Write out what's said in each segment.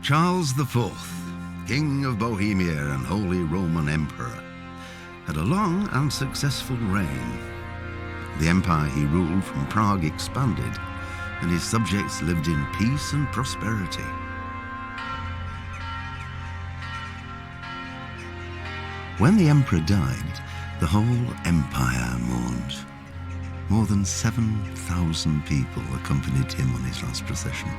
Charles IV, King of Bohemia and Holy Roman Emperor, had a long and successful reign. The empire he ruled from Prague expanded, and his subjects lived in peace and prosperity. When the emperor died, the whole empire mourned. More than 7,000 people accompanied him on his last procession.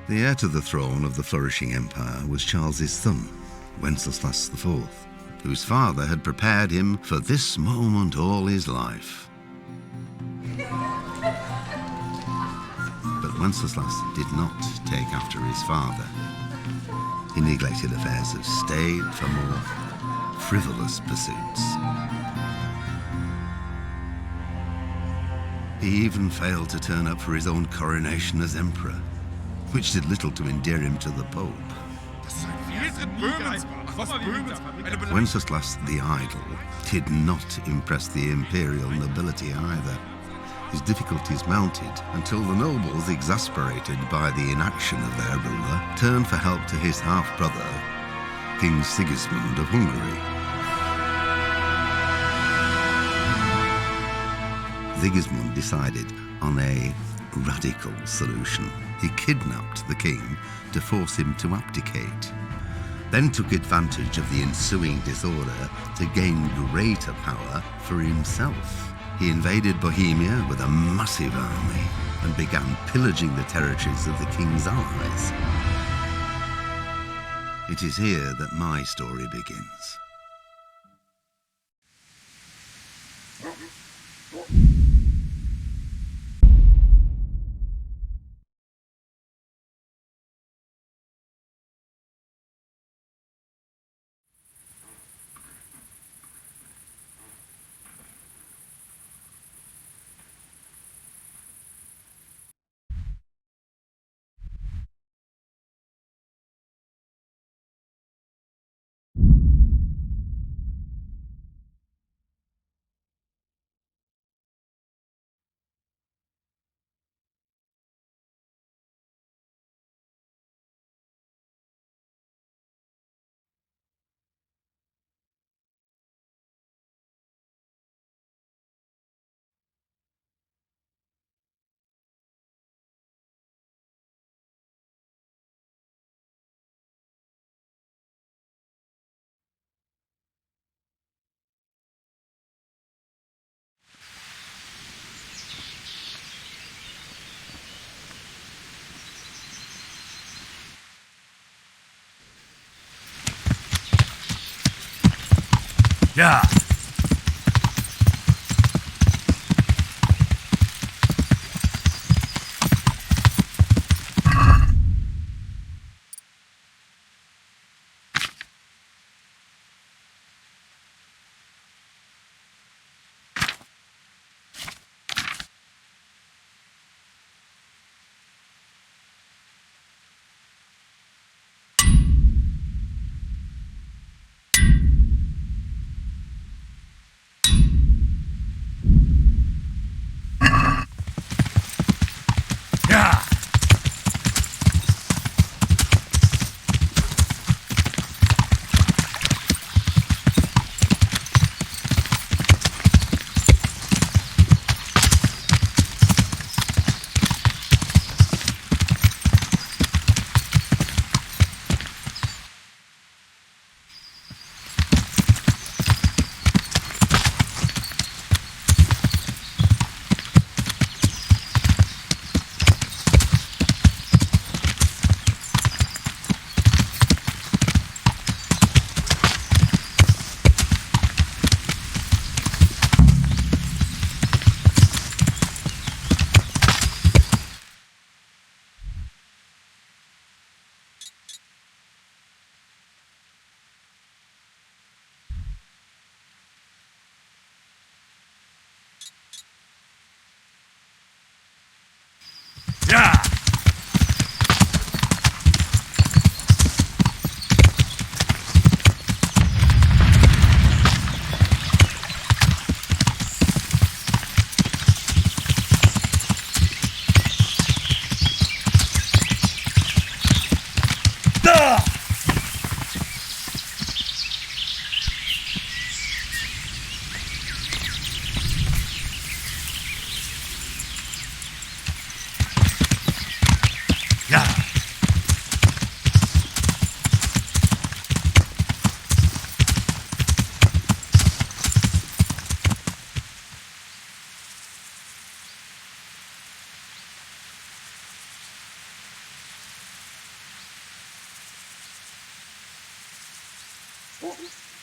The heir to the throne of the flourishing empire was Charles's son, Wenceslas IV, whose father had prepared him for this moment all his life. But Wenceslas did not take after his father. He neglected affairs of state for more frivolous pursuits. He even failed to turn up for his own coronation as emperor, which did little to endear him to the Pope. Wenceslas the Idle did not impress the imperial nobility either. His difficulties mounted until the nobles, exasperated by the inaction of their ruler, turned for help to his half-brother, King Sigismund of Hungary. Sigismund decided on a radical solution. He kidnapped the king to force him to abdicate, then took advantage of the ensuing disorder to gain greater power for himself. He invaded Bohemia with a massive army and began pillaging the territories of the king's allies. It is here that my story begins. Yeah.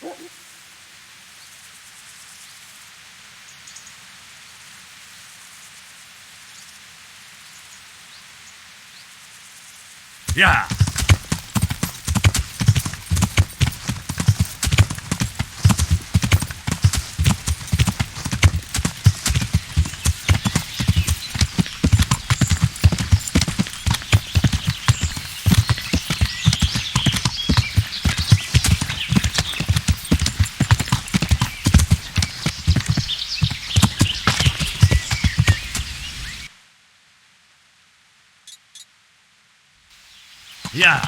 Yeah. Yeah.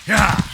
Yeah.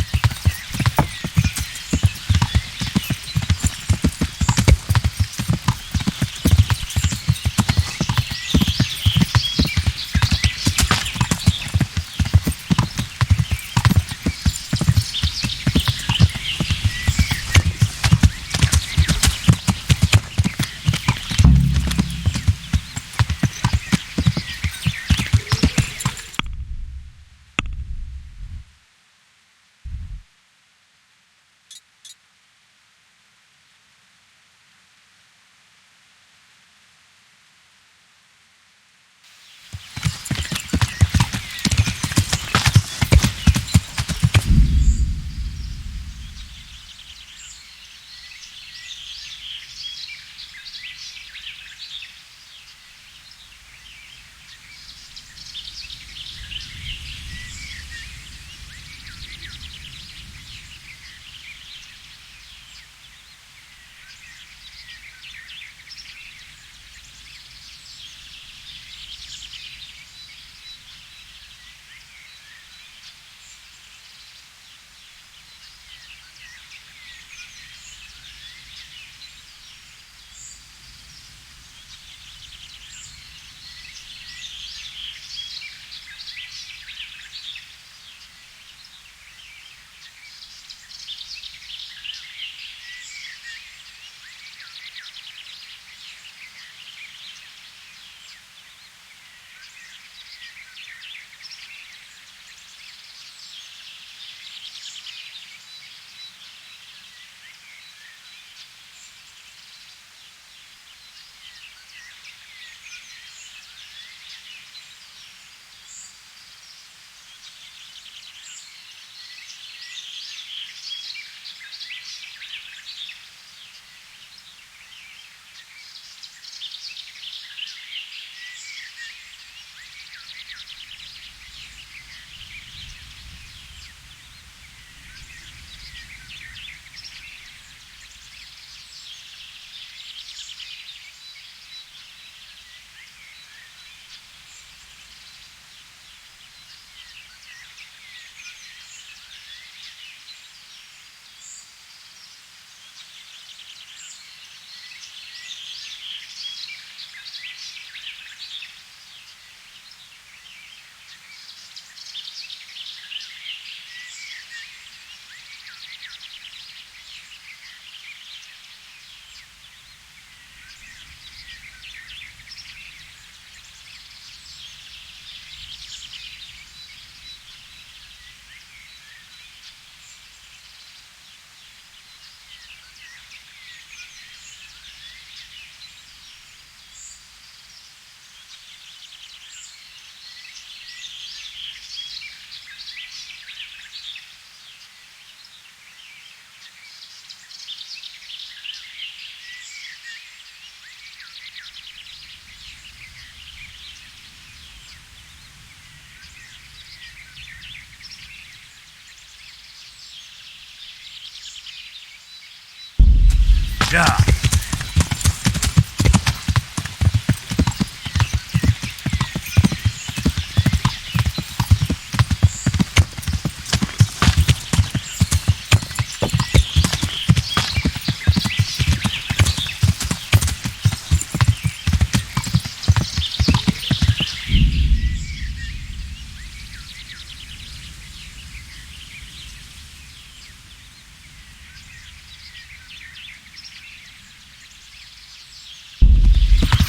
Yeah.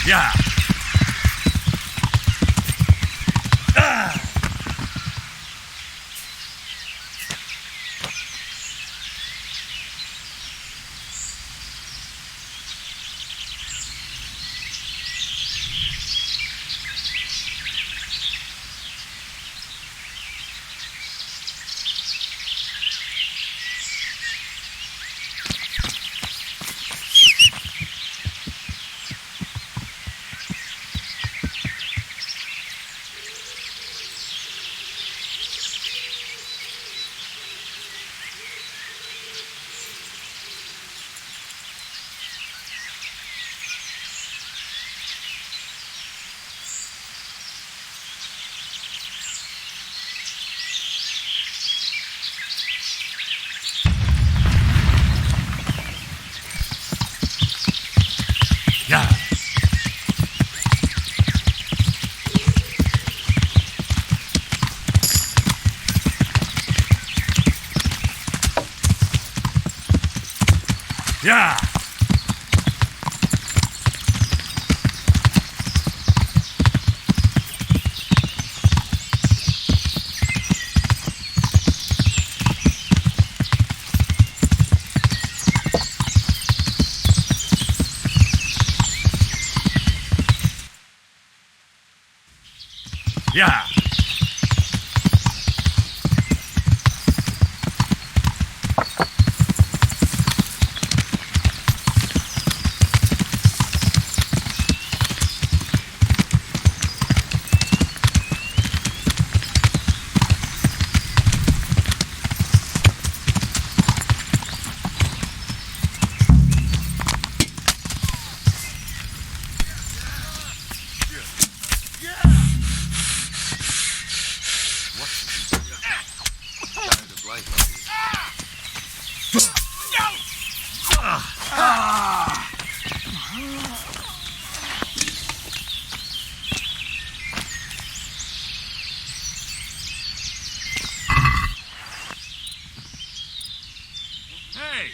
Yeah. Yeah. Hey!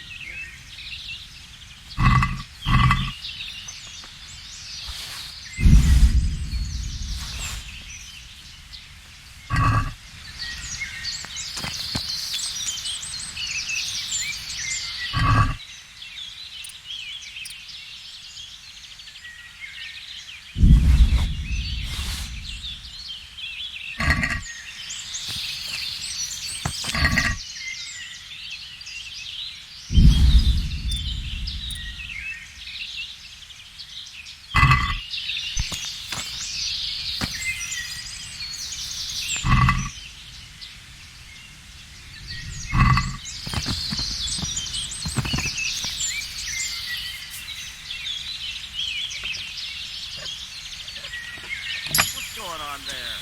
What's going on there?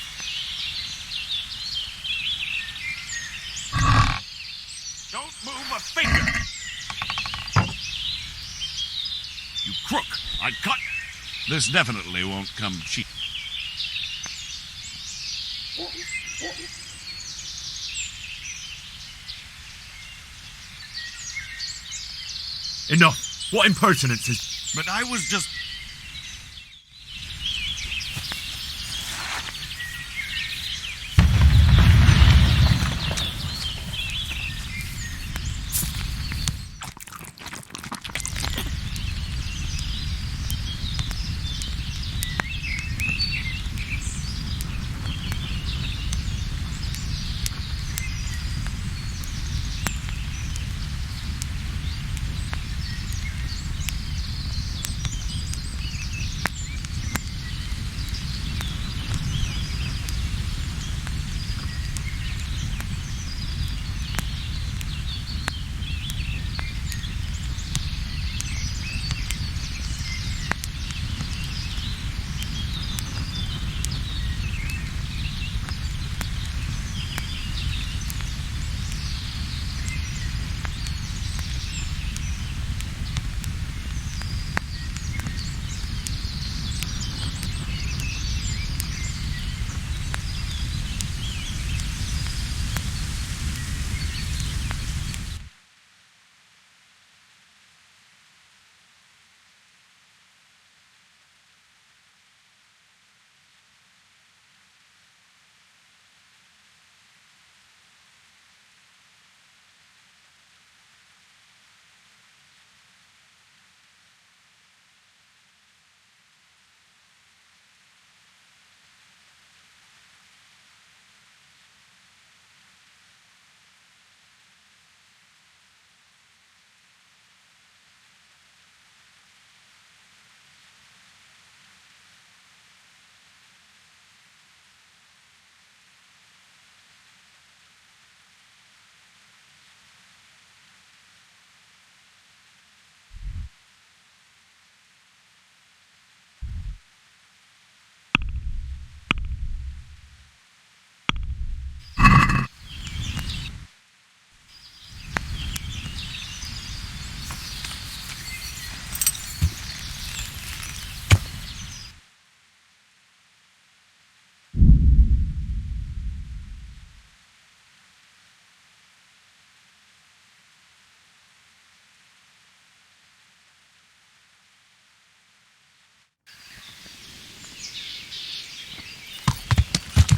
Don't move a finger! You crook! I cut! This definitely won't come cheap. Enough! What impertinence is... But I was just...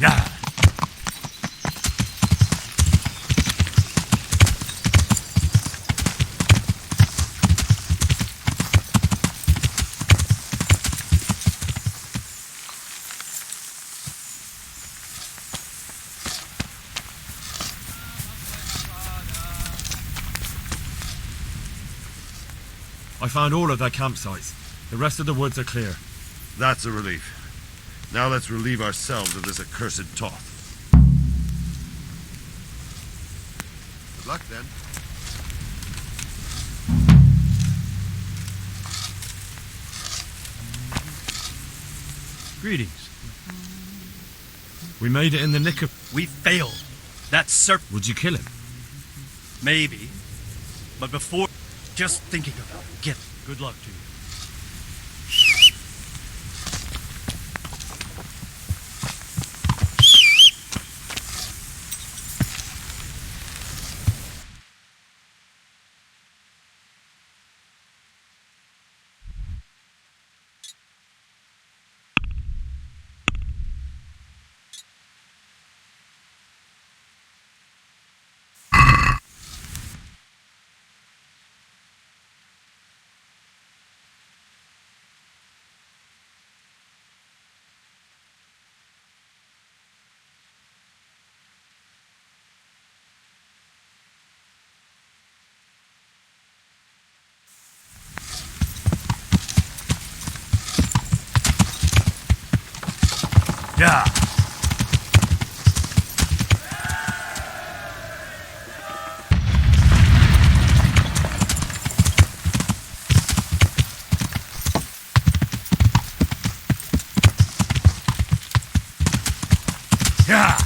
Yeah! I found all of their campsites. The rest of the woods are clear. That's a relief. Now let's relieve ourselves of this accursed Toth. Good luck, then. Greetings. We made it in the nick of... We failed. That serpent, Would you kill him? maybe. But before just thinking about it, get good luck to you. Yeah. Yeah.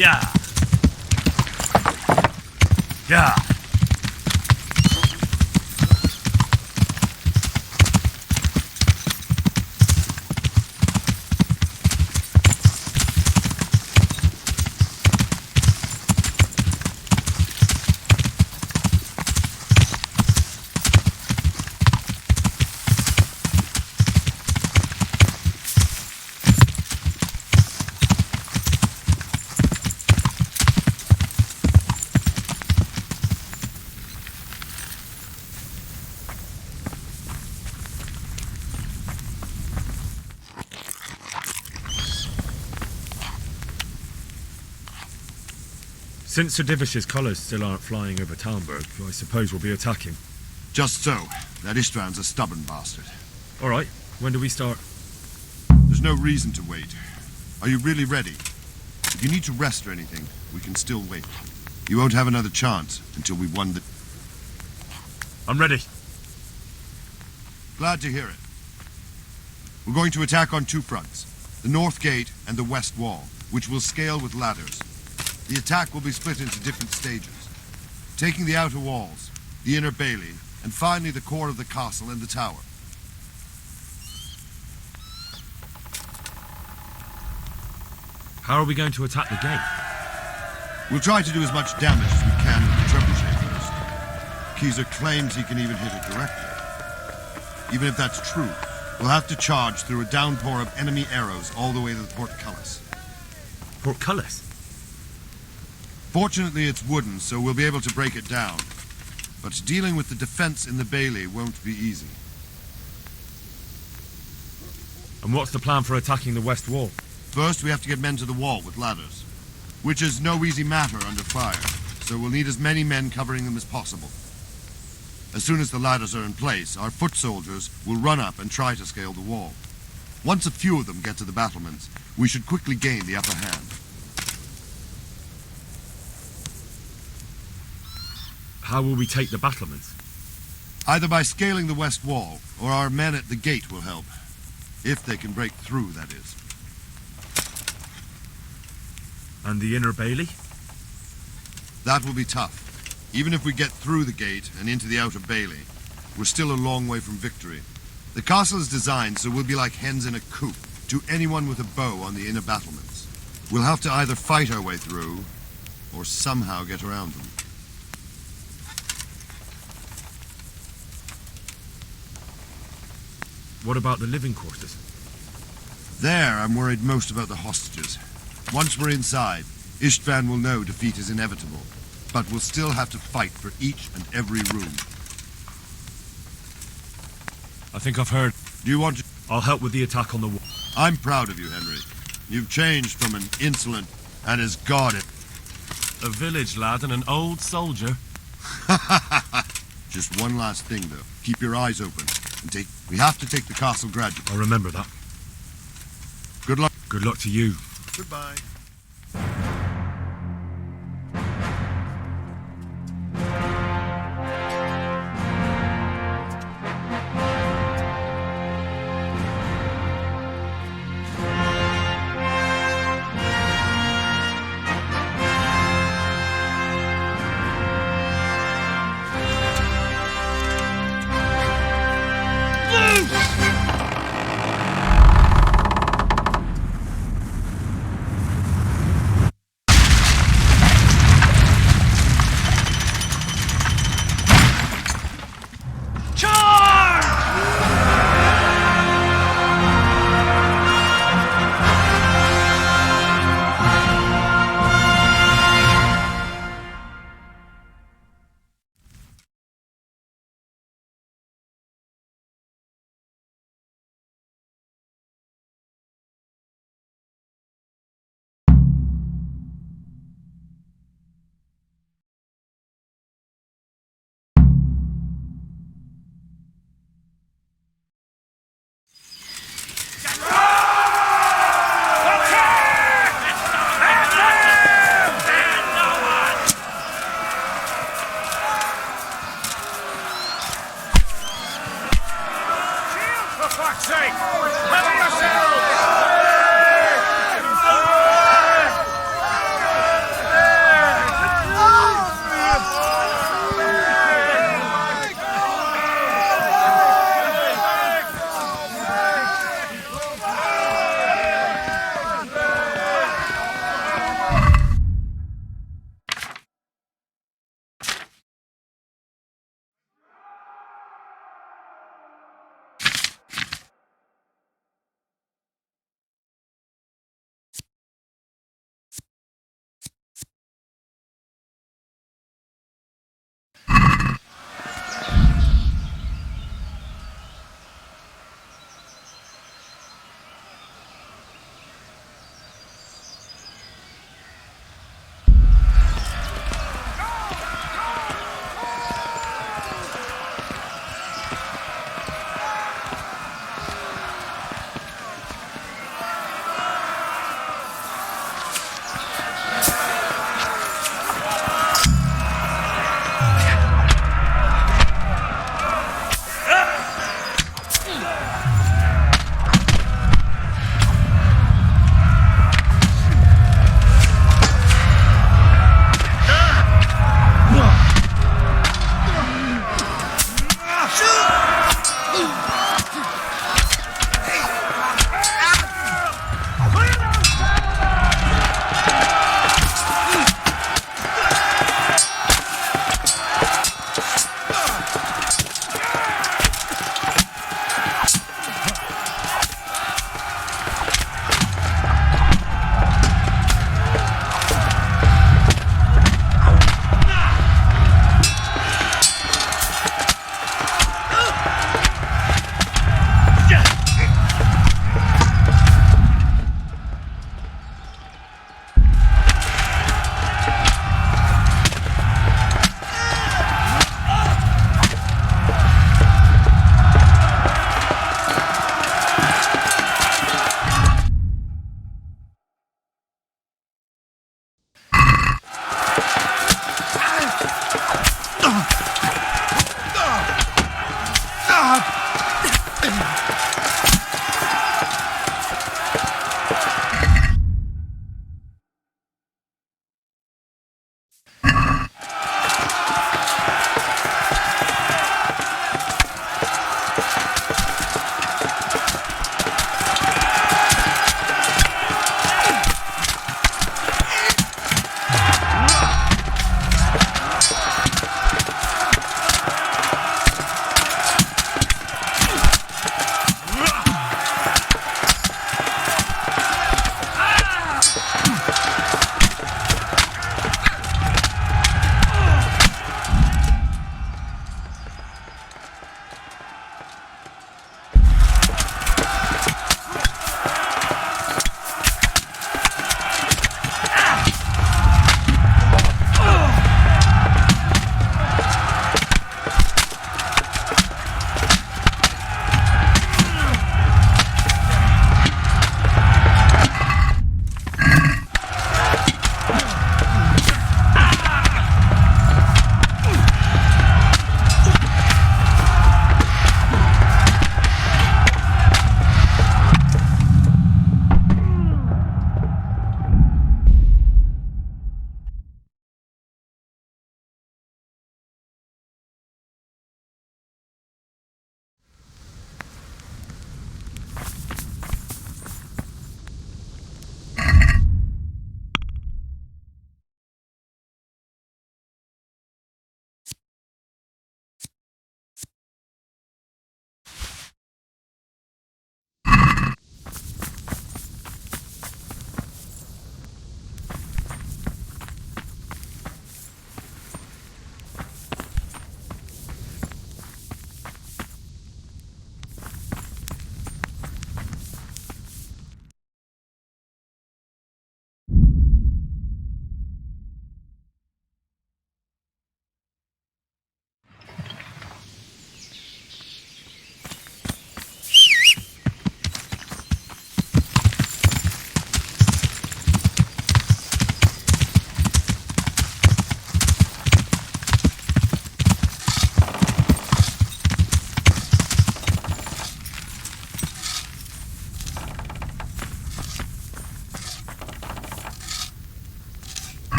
Yeah. Yeah. Since Sir Divish's colours still aren't flying over Talmberg, I suppose we'll be attacking. Just so. That Istvan's a stubborn bastard. All right, when do we start? There's no reason to wait. Are you really ready? If you need to rest or anything, we can still wait. You won't have another chance until we've won the... I'm ready. Glad to hear it. We're going to attack on two fronts. The north gate and the west wall, which will scale with ladders. The attack will be split into different stages. Taking the outer walls, the inner bailey, and finally the core of the castle and the tower. How are we going to attack the gate? We'll try to do as much damage as we can with the trebuchet first. Keezer claims he can even hit it directly. Even if that's true, we'll have to charge through a downpour of enemy arrows all the way to the portcullis. Portcullis? Fortunately, it's wooden, so we'll be able to break it down. But dealing with the defense in the bailey won't be easy. And what's the plan for attacking the west wall? First, we have to get men to the wall with ladders, which is no easy matter under fire, so we'll need as many men covering them as possible. As soon as the ladders are in place, our foot soldiers will run up and try to scale the wall. Once a few of them get to the battlements, we should quickly gain the upper hand. How will we take the battlements? Either by scaling the west wall, or our men at the gate will help. If they can break through, that is. And the inner bailey? That will be tough. Even if we get through the gate and into the outer bailey, we're still a long way from victory. The castle is designed so we'll be like hens in a coop to anyone with a bow on the inner battlements. We'll have to either fight our way through, or somehow get around them. What about the living quarters? There, I'm worried most about the hostages. Once we're inside, Istvan will know defeat is inevitable, but we'll still have to fight for each and every room. I think I've heard. Do you want to... I'll help with the attack on the wall. I'm proud of you, Henry. You've changed from an insolent and as guarded... A village lad and an old soldier. Just one last thing, though. Keep your eyes open. And we have to take the castle gradually. I'll remember that. Good luck. Good luck to you. Goodbye.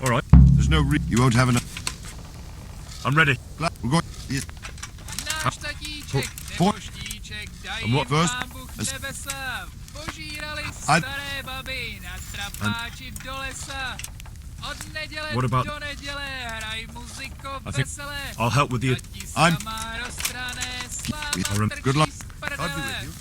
All right, There's no you won't have enough. I'm ready. We're going. Yes. Náš tatíček, Po- nebožtíček, And dají what first? pán Bůh As- nebesa. Požírali I- staré baby na trapáči do lesa. Od neděle What about- do neděle hraj muziko I think veselé. I'll help with the... Tati I'm- sama roztrané, sláma Good luck. trčí z I'll be with prdele. you.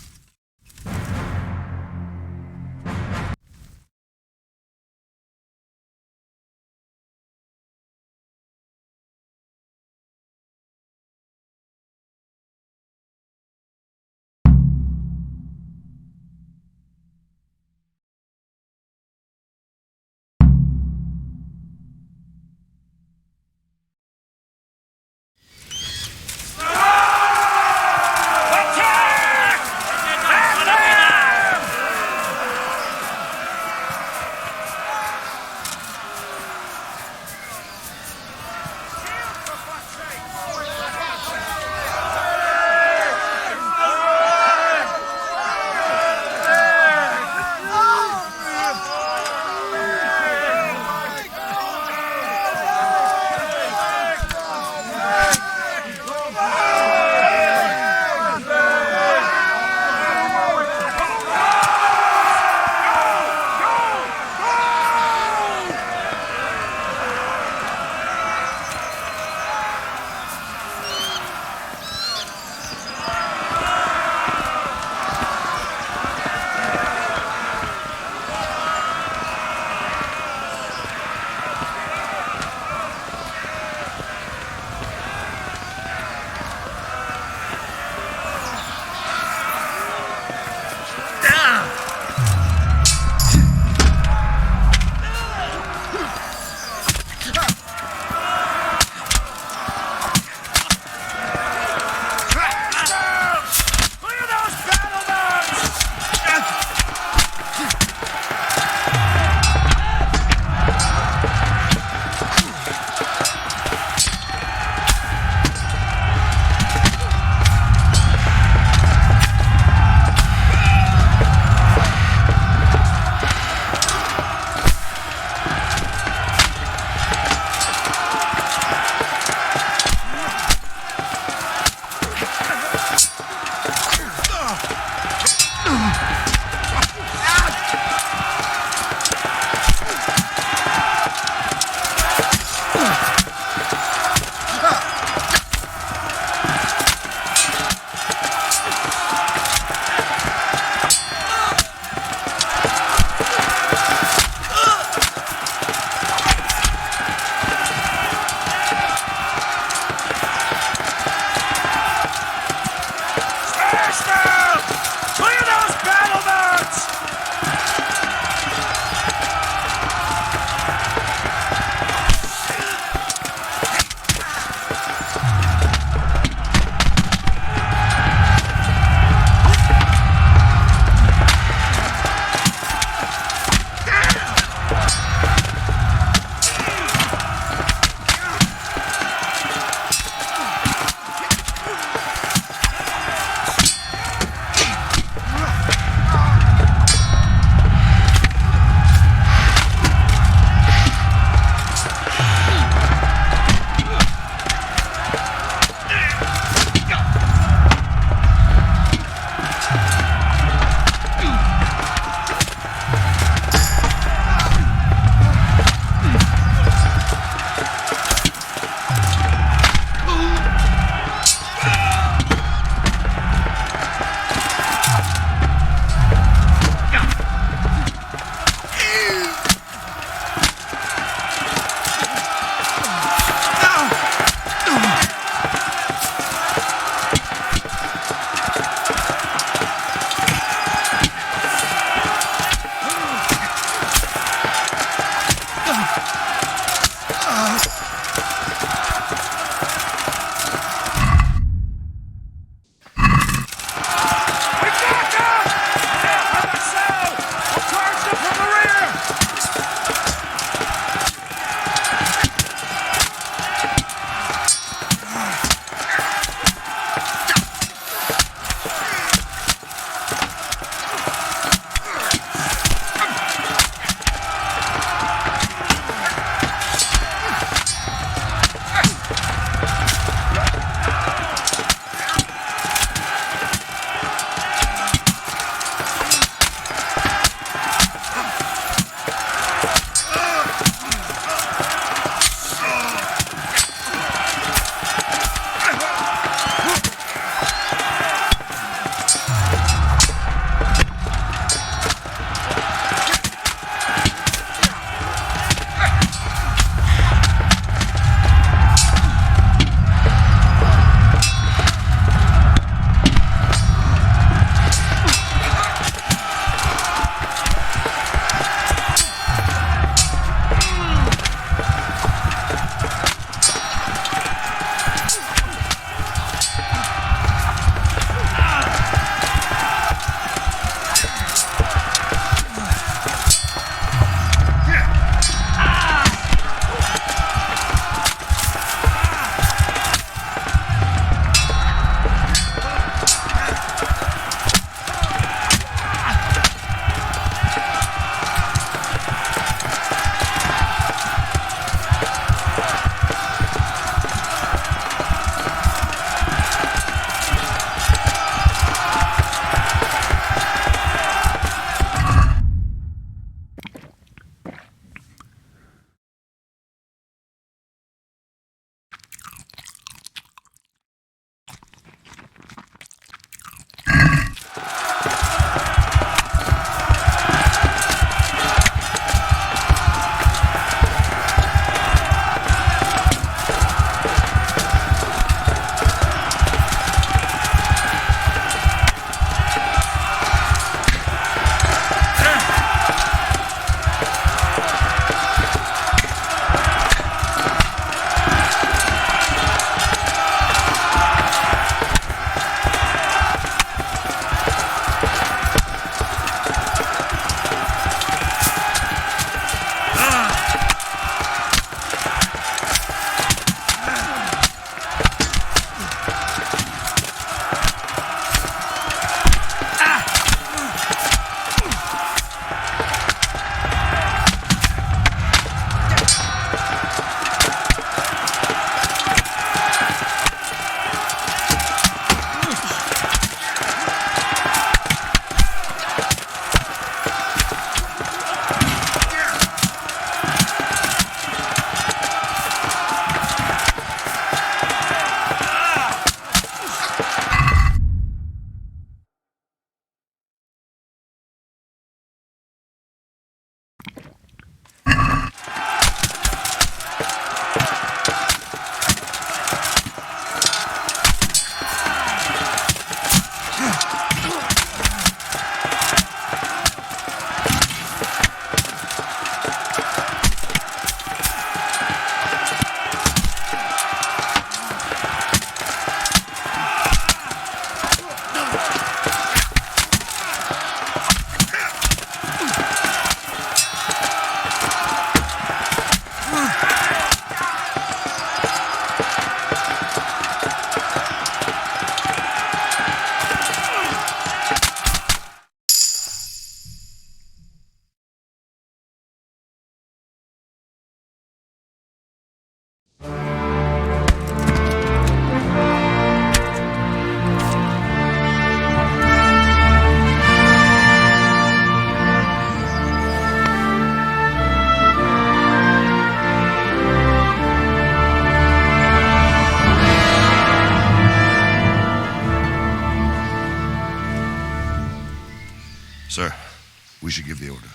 We should give the order.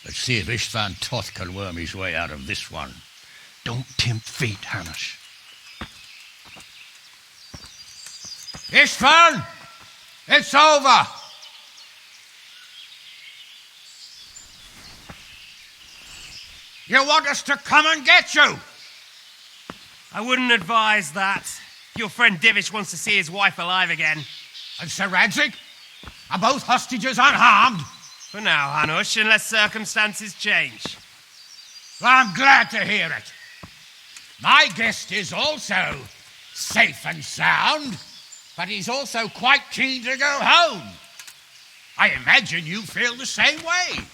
Let's see if Istvan Toth can worm his way out of this one. Don't tempt fate, Hanush. Istvan! It's over! You want us to come and get you? I wouldn't advise that. Your friend Divish wants to see his wife alive again. And Sir Radzig? Are both hostages unharmed? For now, Hanush, unless circumstances change. Well, I'm glad to hear it. My guest is also safe and sound, but he's also quite keen to go home. I imagine you feel the same way.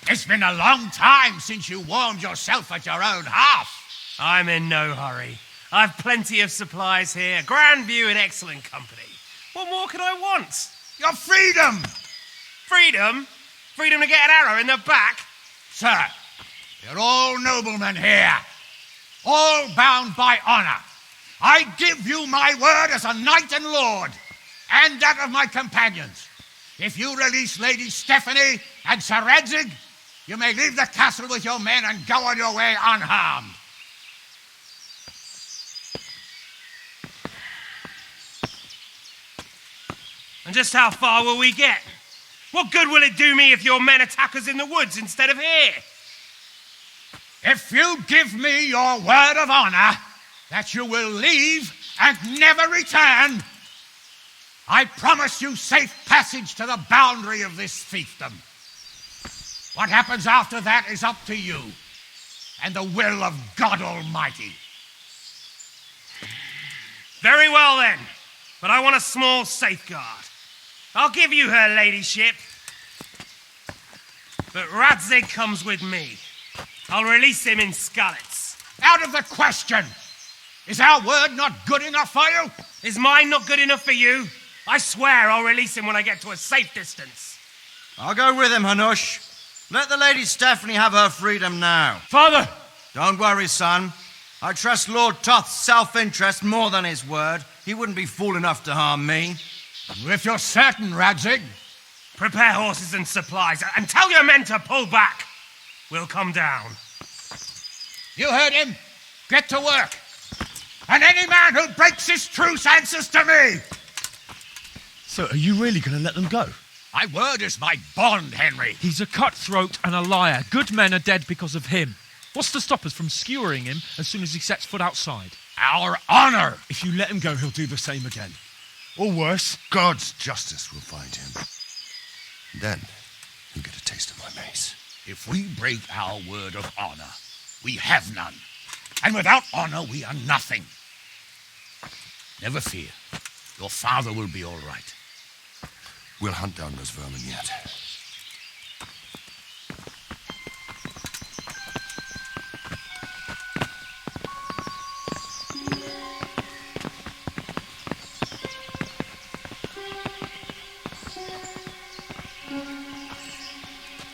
It's been a long time since you warmed yourself at your own hearth. I'm in no hurry. I've plenty of supplies here, grand view and excellent company. What more could I want? Your freedom! Freedom? Freedom to get an arrow in the back? Sir, you're all noblemen here, all bound by honor. I give you my word as a knight and lord, and that of my companions. If you release Lady Stephanie and Sir Radzig, you may leave the castle with your men and go on your way unharmed. And just how far will we get? What good will it do me if your men attack us in the woods instead of here? If you give me your word of honor that you will leave and never return, I promise you safe passage to the boundary of this fiefdom. What happens after that is up to you and the will of God Almighty. Very well then, but I want a small safeguard. I'll give you her ladyship, but Radzig comes with me. I'll release him in Skalitz. Out of the question! Is our word not good enough for you? Is mine not good enough for you? I swear I'll release him when I get to a safe distance. I'll go with him, Hanush. Let the Lady Stephanie have her freedom now. Father! Don't worry, son. I trust Lord Toth's self-interest more than his word. He wouldn't be fool enough to harm me. If you're certain, Radzig. Prepare horses and supplies, and tell your men to pull back. We'll come down. You heard him. Get to work. And any man who breaks this truce answers to me. So, are you really going to let them go? My word is my bond, Henry. He's a cutthroat and a liar. Good men are dead because of him. What's to stop us from skewering him as soon as he sets foot outside? Our honor. If you let him go, he'll do the same again. Or worse. God's justice will find him. Then he'll get a taste of my mace. If we break our word of honor, we have none. And without honor, we are nothing. Never fear. Your father will be all right. We'll hunt down those vermin yet.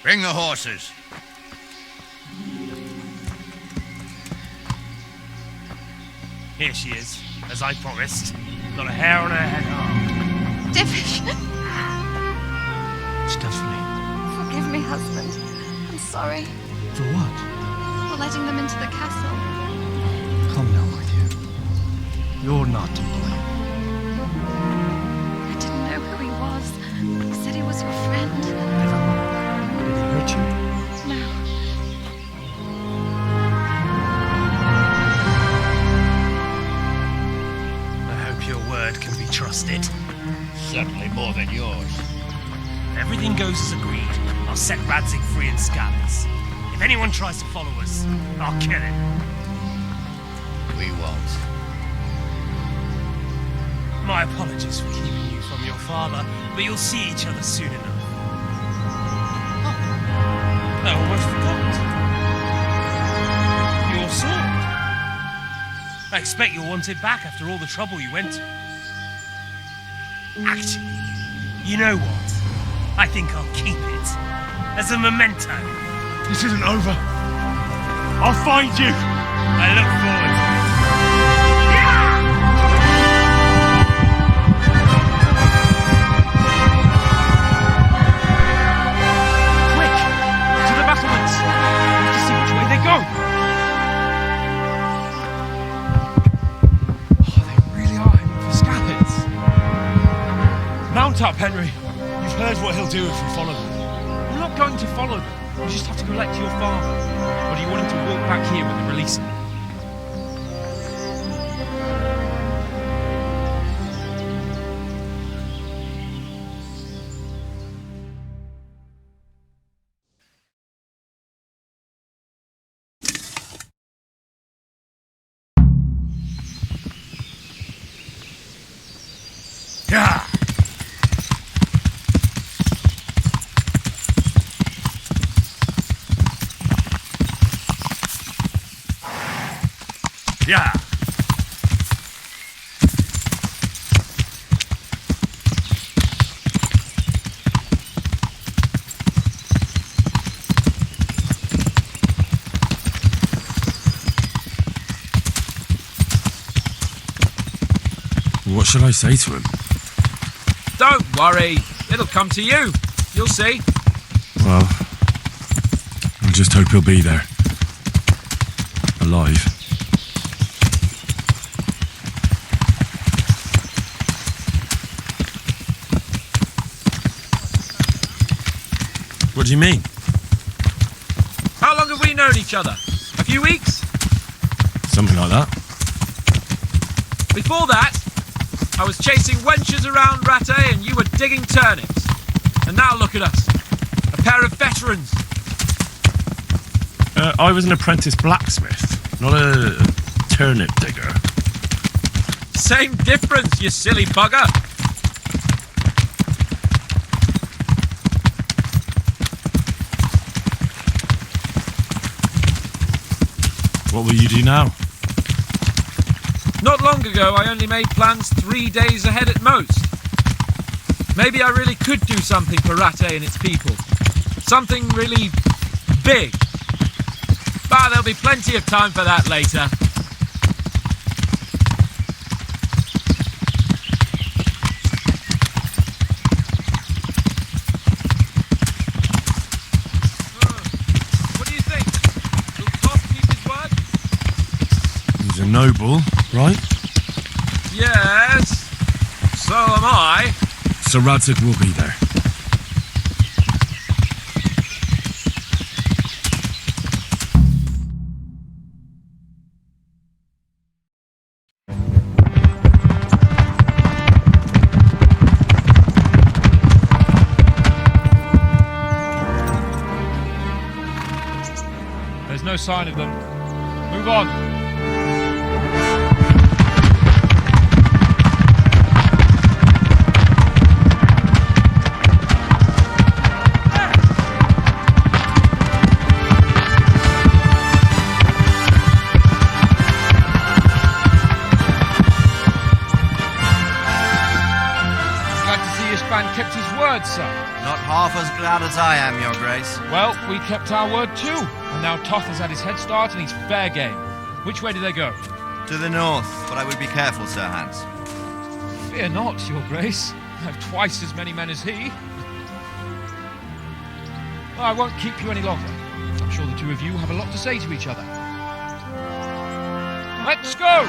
Bring the horses. Here she is, as I promised. Got a hair on her head. Divish! Stephanie. Forgive me, husband. I'm sorry. For what? For letting them into the castle. Come now, my dear. You're not to blame. I didn't know who he was. He said he was your friend. Never mind. Did he hurt you? No. I hope your word can be trusted. Certainly more than yours. If everything goes as agreed, I'll set Radzig free in Skalitz. If anyone tries to follow us, I'll kill him. We won't. My apologies for keeping you from your father, but you'll see each other soon enough. Oh, I almost forgot. Your sword. I expect you'll want it back after all the trouble you went to. Actually, you know what? I think I'll keep it. As a memento. This isn't over. I'll find you. I look forward to it. Quick! Shut up, Henry. You've heard what he'll do if we follow them. We're not going to follow them. We just have to collect your father. Or do you want him to walk back here when they release him? Yeah. Yeah. What shall I say to him? Don't worry. It'll come to you. You'll see. Well, I just hope he'll be there. Alive. What do you mean? How long have we known each other? A few weeks? Something like that. Before that, I was chasing wenches around Rattay and you were digging turnips. And now look at us. A pair of veterans. I was an apprentice blacksmith, not a turnip digger. Same difference, you silly bugger. What will you do now? Not long ago, I only made plans 3 days ahead at most. Maybe I really could do something for Rattay and its people. Something really big. But there'll be plenty of time for that later. What do you think? Will Toth keep his word? He's a noble, right? Yes. So am I. So Radzig will be there. There's no sign of them. Move on. Kept his word, sir. Not half as glad as I am, Your Grace. Well, we kept our word too. And now Toth has had his head start and he's fair game. Which way do they go? To the north, but I would be careful, Sir Hans. Fear not, Your Grace. I have twice as many men as he. Well, I won't keep you any longer. I'm sure the two of you have a lot to say to each other. Let's go!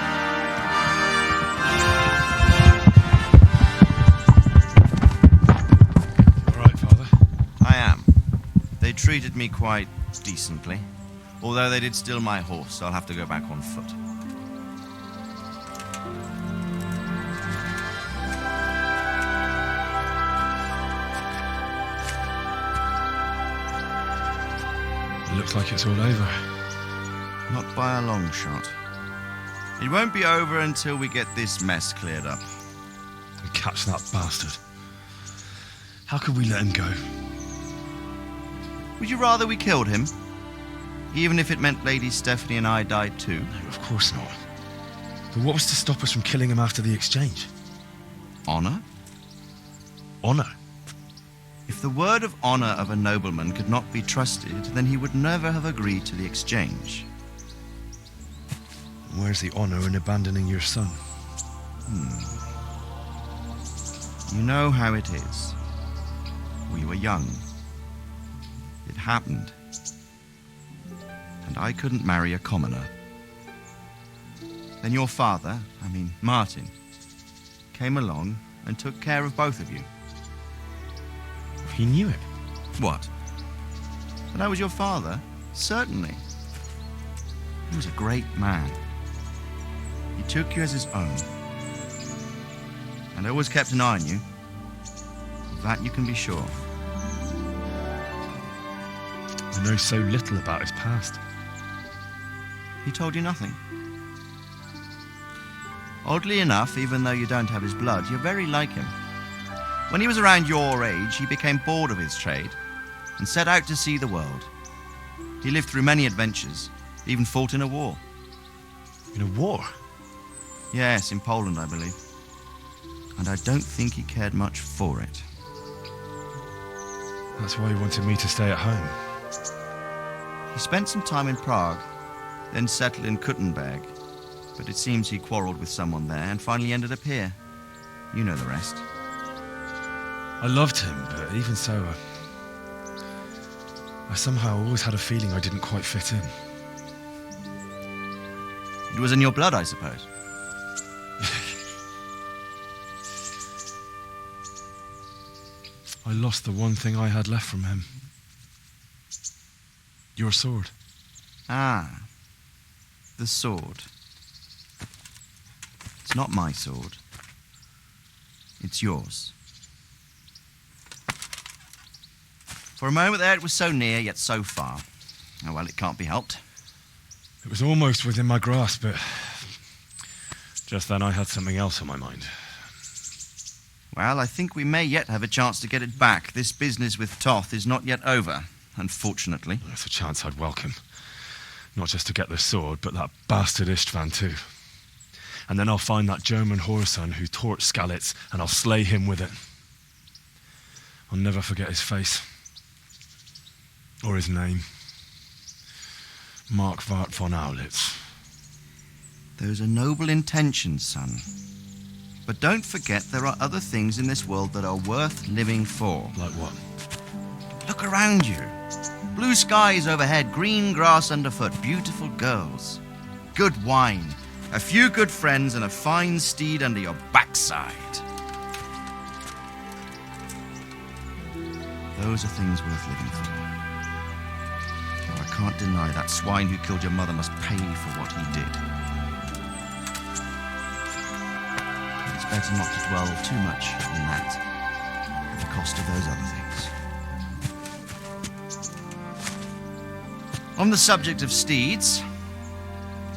They treated me quite decently. Although they did steal my horse, so I'll have to go back on foot. It looks like it's all over. Not by a long shot. It won't be over until we get this mess cleared up. And catch that bastard. How could we let him go? Would you rather we killed him? Even if it meant Lady Stephanie and I died too? No, of course not. But what was to stop us from killing him after the exchange? Honor? Honor? If the word of honor of a nobleman could not be trusted, then he would never have agreed to the exchange. Where's the honor in abandoning your son? You know how it is. We were young. It happened. And I couldn't marry a commoner. Then your father, Martin, came along and took care of both of you. He knew it. What? That I was your father? Certainly. He was a great man. He took you as his own. And always kept an eye on you. Of that you can be sure. I know so little about his past. He told you nothing? Oddly enough, even though you don't have his blood, you're very like him. When he was around your age, he became bored of his trade and set out to see the world. He lived through many adventures, even fought in a war. In a war? Yes, in Poland, I believe. And I don't think he cared much for it. That's why he wanted me to stay at home. He spent some time in Prague, then settled in Kuttenberg. But it seems he quarreled with someone there and finally ended up here. You know the rest. I loved him, but even so, I somehow always had a feeling I didn't quite fit in. It was in your blood, I suppose. I lost the one thing I had left from him. Your sword. Ah, the sword. It's not my sword. It's yours. For a moment there it was so near, yet so far. Oh well, it can't be helped. It was almost within my grasp, but just then I had something else on my mind. Well, I think we may yet have a chance to get it back. This business with Toth is not yet over, unfortunately. That's a chance I'd welcome. Not just to get the sword, but that bastard Istvan too. And then I'll find that German whoreson who torched Skalitz, and I'll slay him with it. I'll never forget his face. Or his name. Marquardt von Aulitz. Those are noble intentions, son. But don't forget there are other things in this world that are worth living for. Like what? Look around you. Blue skies overhead, green grass underfoot, beautiful girls. Good wine, a few good friends, and a fine steed under your backside. Those are things worth living for. Though I can't deny that swine who killed your mother must pay for what he did. It's better not to dwell too much on that, at the cost of those other things. On the subject of steeds,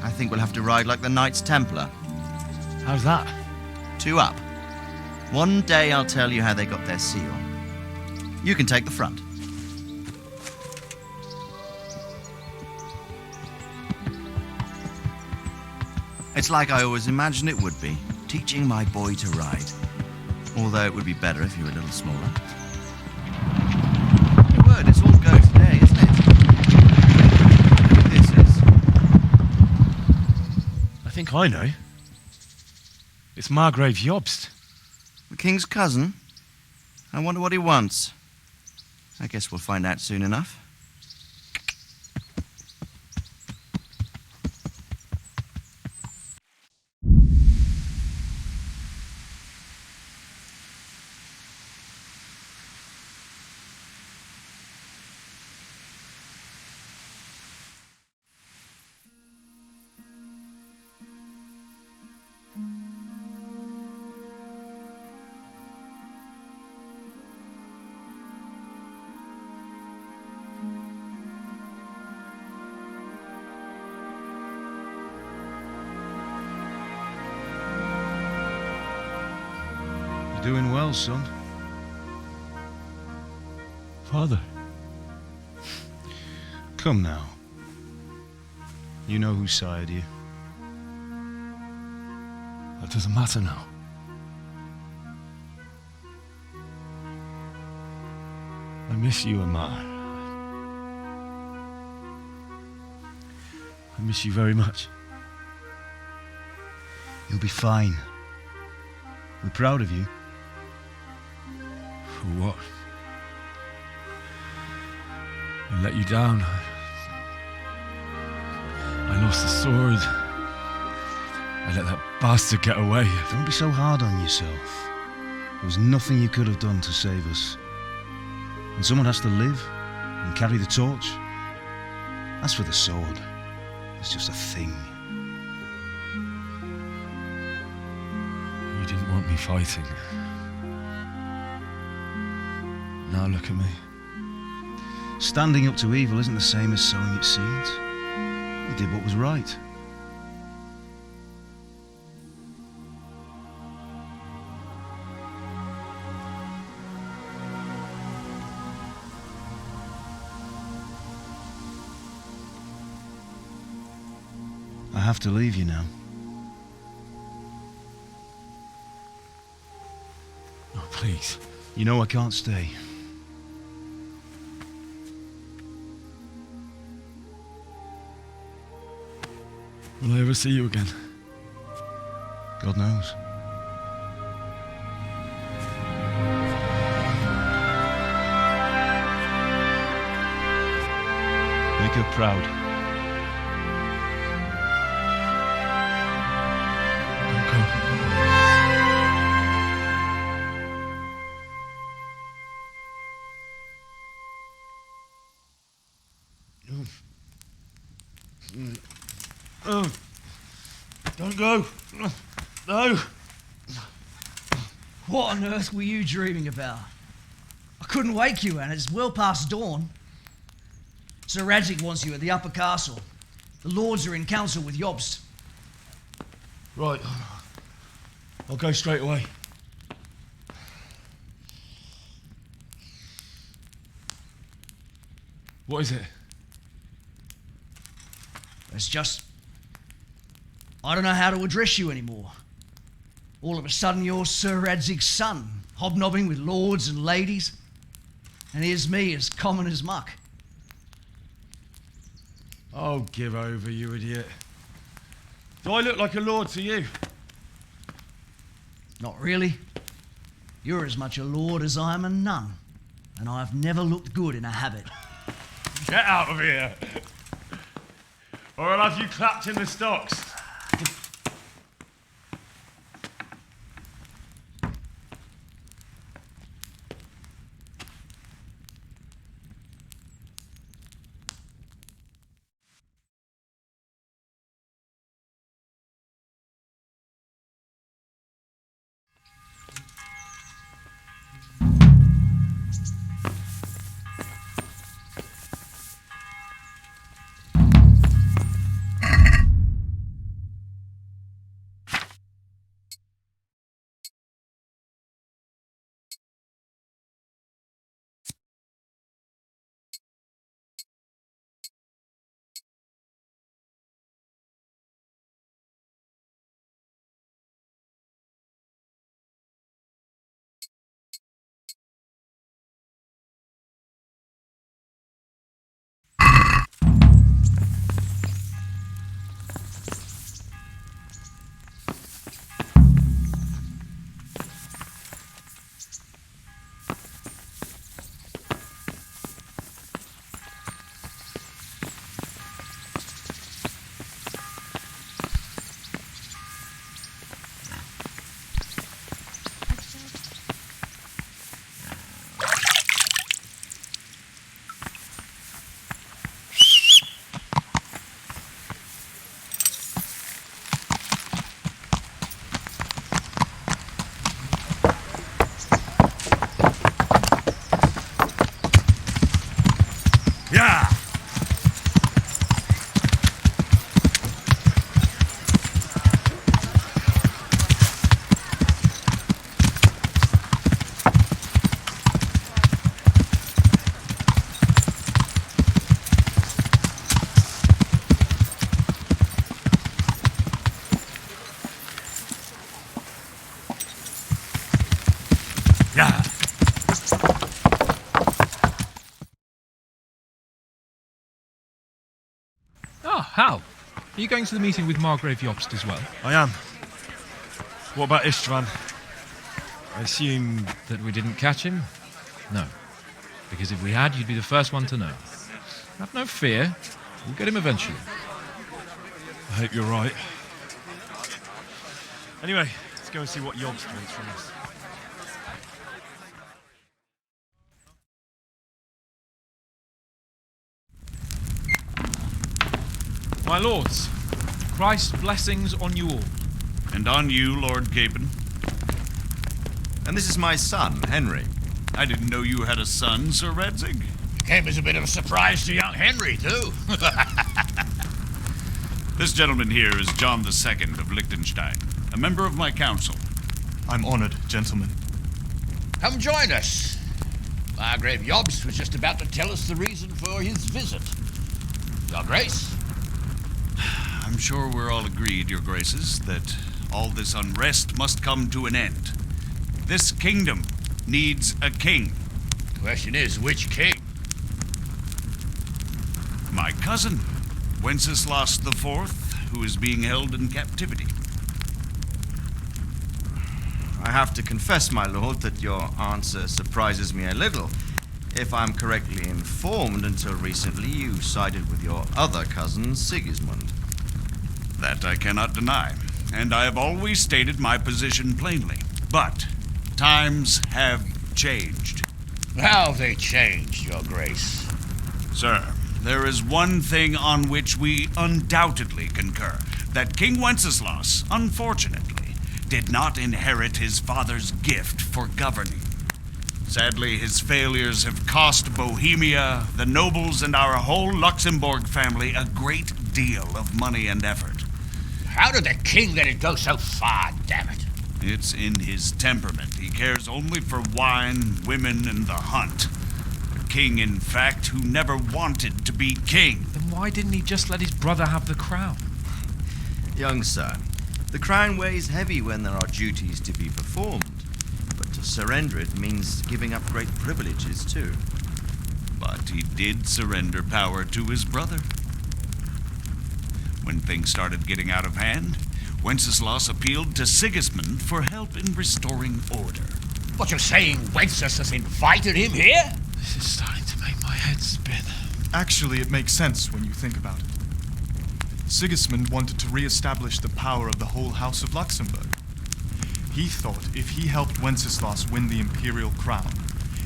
I think we'll have to ride like the Knights Templar. How's that? 2 up. One day I'll tell you how they got their seal. You can take the front. It's like I always imagined it would be, teaching my boy to ride. Although it would be better if you were a little smaller. Your word, it's all go today, isn't it? This is. I think I know. It's Margrave Jobst. The king's cousin? I wonder what he wants. I guess we'll find out soon enough. Doing well, son. Father. Come now. You know who sired you. That doesn't matter now. I miss you, Amar. I miss you very much. You'll be fine. We're proud of you. For what? I let you down. I lost the sword. I let that bastard get away. Don't be so hard on yourself. There was nothing you could have done to save us. And someone has to live and carry the torch. As for the sword, it's just a thing. You didn't want me fighting. Now look at me. Standing up to evil isn't the same as sowing its seeds. You did what was right. I have to leave you now. Oh, please. You know I can't stay. Will I ever see you again? God knows. Make her proud. Don't go. No. What on earth were you dreaming about? I couldn't wake you, and it's well past dawn. Sir Radzig wants you at the upper castle. The lords are in council with Jobst. Right. I'll go straight away. What is it? It's just... I don't know how to address you anymore. All of a sudden you're Sir Radzig's son, hobnobbing with lords and ladies. And here's me, as common as muck. Oh, give over, you idiot. Do I look like a lord to you? Not really. You're as much a lord as I am a nun. And I've never looked good in a habit. Get out of here! Or I'll have you clapped in the stocks. Yeah! Yeah! Ah, Hal. Are you going to the meeting with Margrave Jobst as well? I am. What about Istvan? I assume that we didn't catch him? No. Because if we had, you'd be the first one to know. Have no fear. We'll get him eventually. I hope you're right. Anyway, let's go and see what Jobst wants from us. My lords, Christ's blessings on you all. And on you, Lord Gapen. And this is my son, Henry. I didn't know you had a son, Sir Redzig. Came as a bit of a surprise to young Henry, too. This gentleman here is John II of Liechtenstein, a member of my council. I'm honored, gentlemen. Come join us. Margrave Yobst was just about to tell us the reason for his visit. Your Grace? I'm sure we're all agreed, Your Graces, that all this unrest must come to an end. This kingdom needs a king. The question is, which king? My cousin, Wenceslas IV, who is being held in captivity. I have to confess, my lord, that your answer surprises me a little. If I'm correctly informed, until recently you sided with your other cousin, Sigismund. That I cannot deny, and I have always stated my position plainly. But times have changed. How have they changed, Your Grace? Sir, there is one thing on which we undoubtedly concur, that King Wenceslas, unfortunately, did not inherit his father's gift for governing. Sadly, his failures have cost Bohemia, the nobles, and our whole Luxembourg family a great deal of money and effort. How did the king let it go so far, damn it? It's in his temperament. He cares only for wine, women, and the hunt. A king, in fact, who never wanted to be king. Then why didn't he just let his brother have the crown? Young sir, the crown weighs heavy when there are duties to be performed, but to surrender it means giving up great privileges too. But he did surrender power to his brother. When things started getting out of hand, Wenceslas appealed to Sigismund for help in restoring order. What, you're saying Wenceslas invited him here? This is starting to make my head spin. Actually, it makes sense when you think about it. Sigismund wanted to re-establish the power of the whole House of Luxembourg. He thought if he helped Wenceslas win the imperial crown,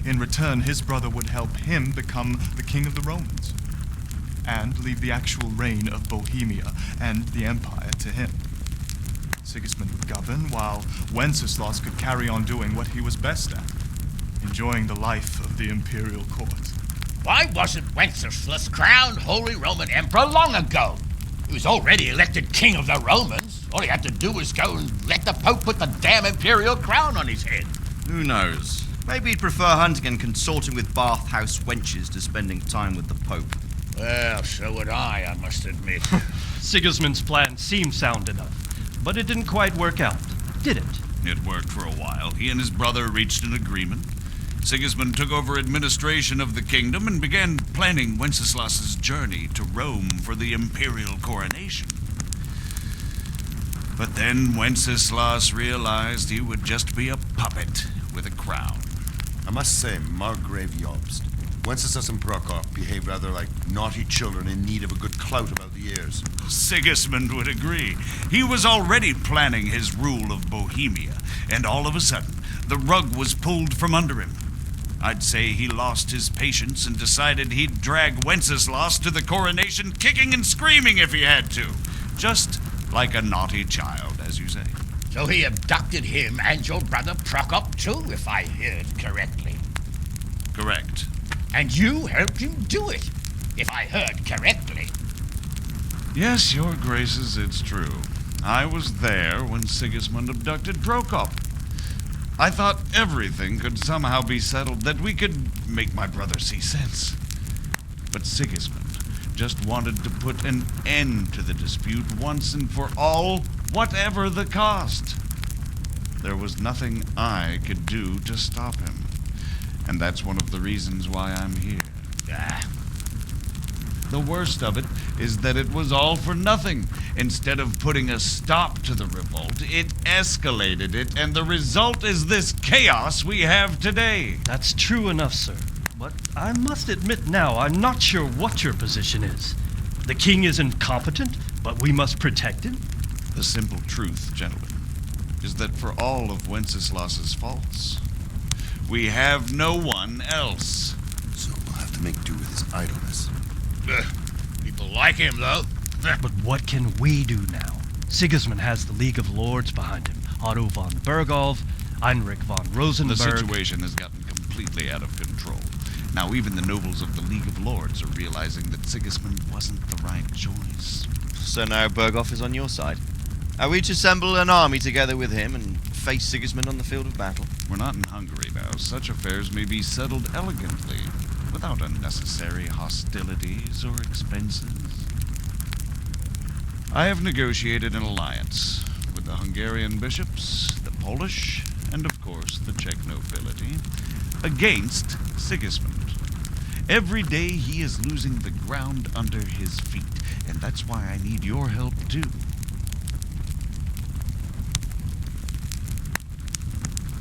in return his brother would help him become the king of the Romans, and leave the actual reign of Bohemia and the empire to him. Sigismund would govern, while Wenceslas could carry on doing what he was best at, enjoying the life of the imperial court. Why wasn't Wenceslas crowned Holy Roman Emperor long ago? He was already elected king of the Romans. All he had to do was go and let the Pope put the damn imperial crown on his head. Who knows? Maybe he'd prefer hunting and consorting with bathhouse wenches to spending time with the Pope. Well, so would I must admit. Sigismund's plan seemed sound enough, but it didn't quite work out, did it? It worked for a while. He and his brother reached an agreement. Sigismund took over administration of the kingdom and began planning Wenceslas's journey to Rome for the imperial coronation. But then Wenceslas realized he would just be a puppet with a crown. I must say, Margrave Jobst, Wenceslas and Prokop behave rather like naughty children in need of a good clout about the ears. Sigismund would agree. He was already planning his rule of Bohemia, and all of a sudden, the rug was pulled from under him. I'd say he lost his patience and decided he'd drag Wenceslas to the coronation kicking and screaming if he had to. Just like a naughty child, as you say. So he abducted him and your brother Prokop too, if I heard correctly. Correct. And you helped him do it, if I heard correctly. Yes, Your Graces, it's true. I was there when Sigismund abducted Prokop. I thought everything could somehow be settled, that we could make my brother see sense. But Sigismund just wanted to put an end to the dispute once and for all, whatever the cost. There was nothing I could do to stop him. And that's one of the reasons why I'm here. The worst of it is that it was all for nothing. Instead of putting a stop to the revolt, it escalated it, and the result is this chaos we have today. That's true enough, sir. But I must admit now, I'm not sure what your position is. The king is incompetent, but we must protect him? The simple truth, gentlemen, is that for all of Wenceslas's faults, we have no one else. So we'll have to make do with his idleness. People like him, though. But what can we do now? Sigismund has the League of Lords behind him. Otto von Berghoff, Heinrich von Rosenberg. The situation has gotten completely out of control. Now even the nobles of the League of Lords are realizing that Sigismund wasn't the right choice. So now Berghoff is on your side. Are we to assemble an army together with him and face Sigismund on the field of battle? We're not in Hungary now. Such affairs may be settled elegantly, without unnecessary hostilities or expenses. I have negotiated an alliance with the Hungarian bishops, the Polish, and of course the Czech nobility, against Sigismund. Every day he is losing the ground under his feet, and that's why I need your help too.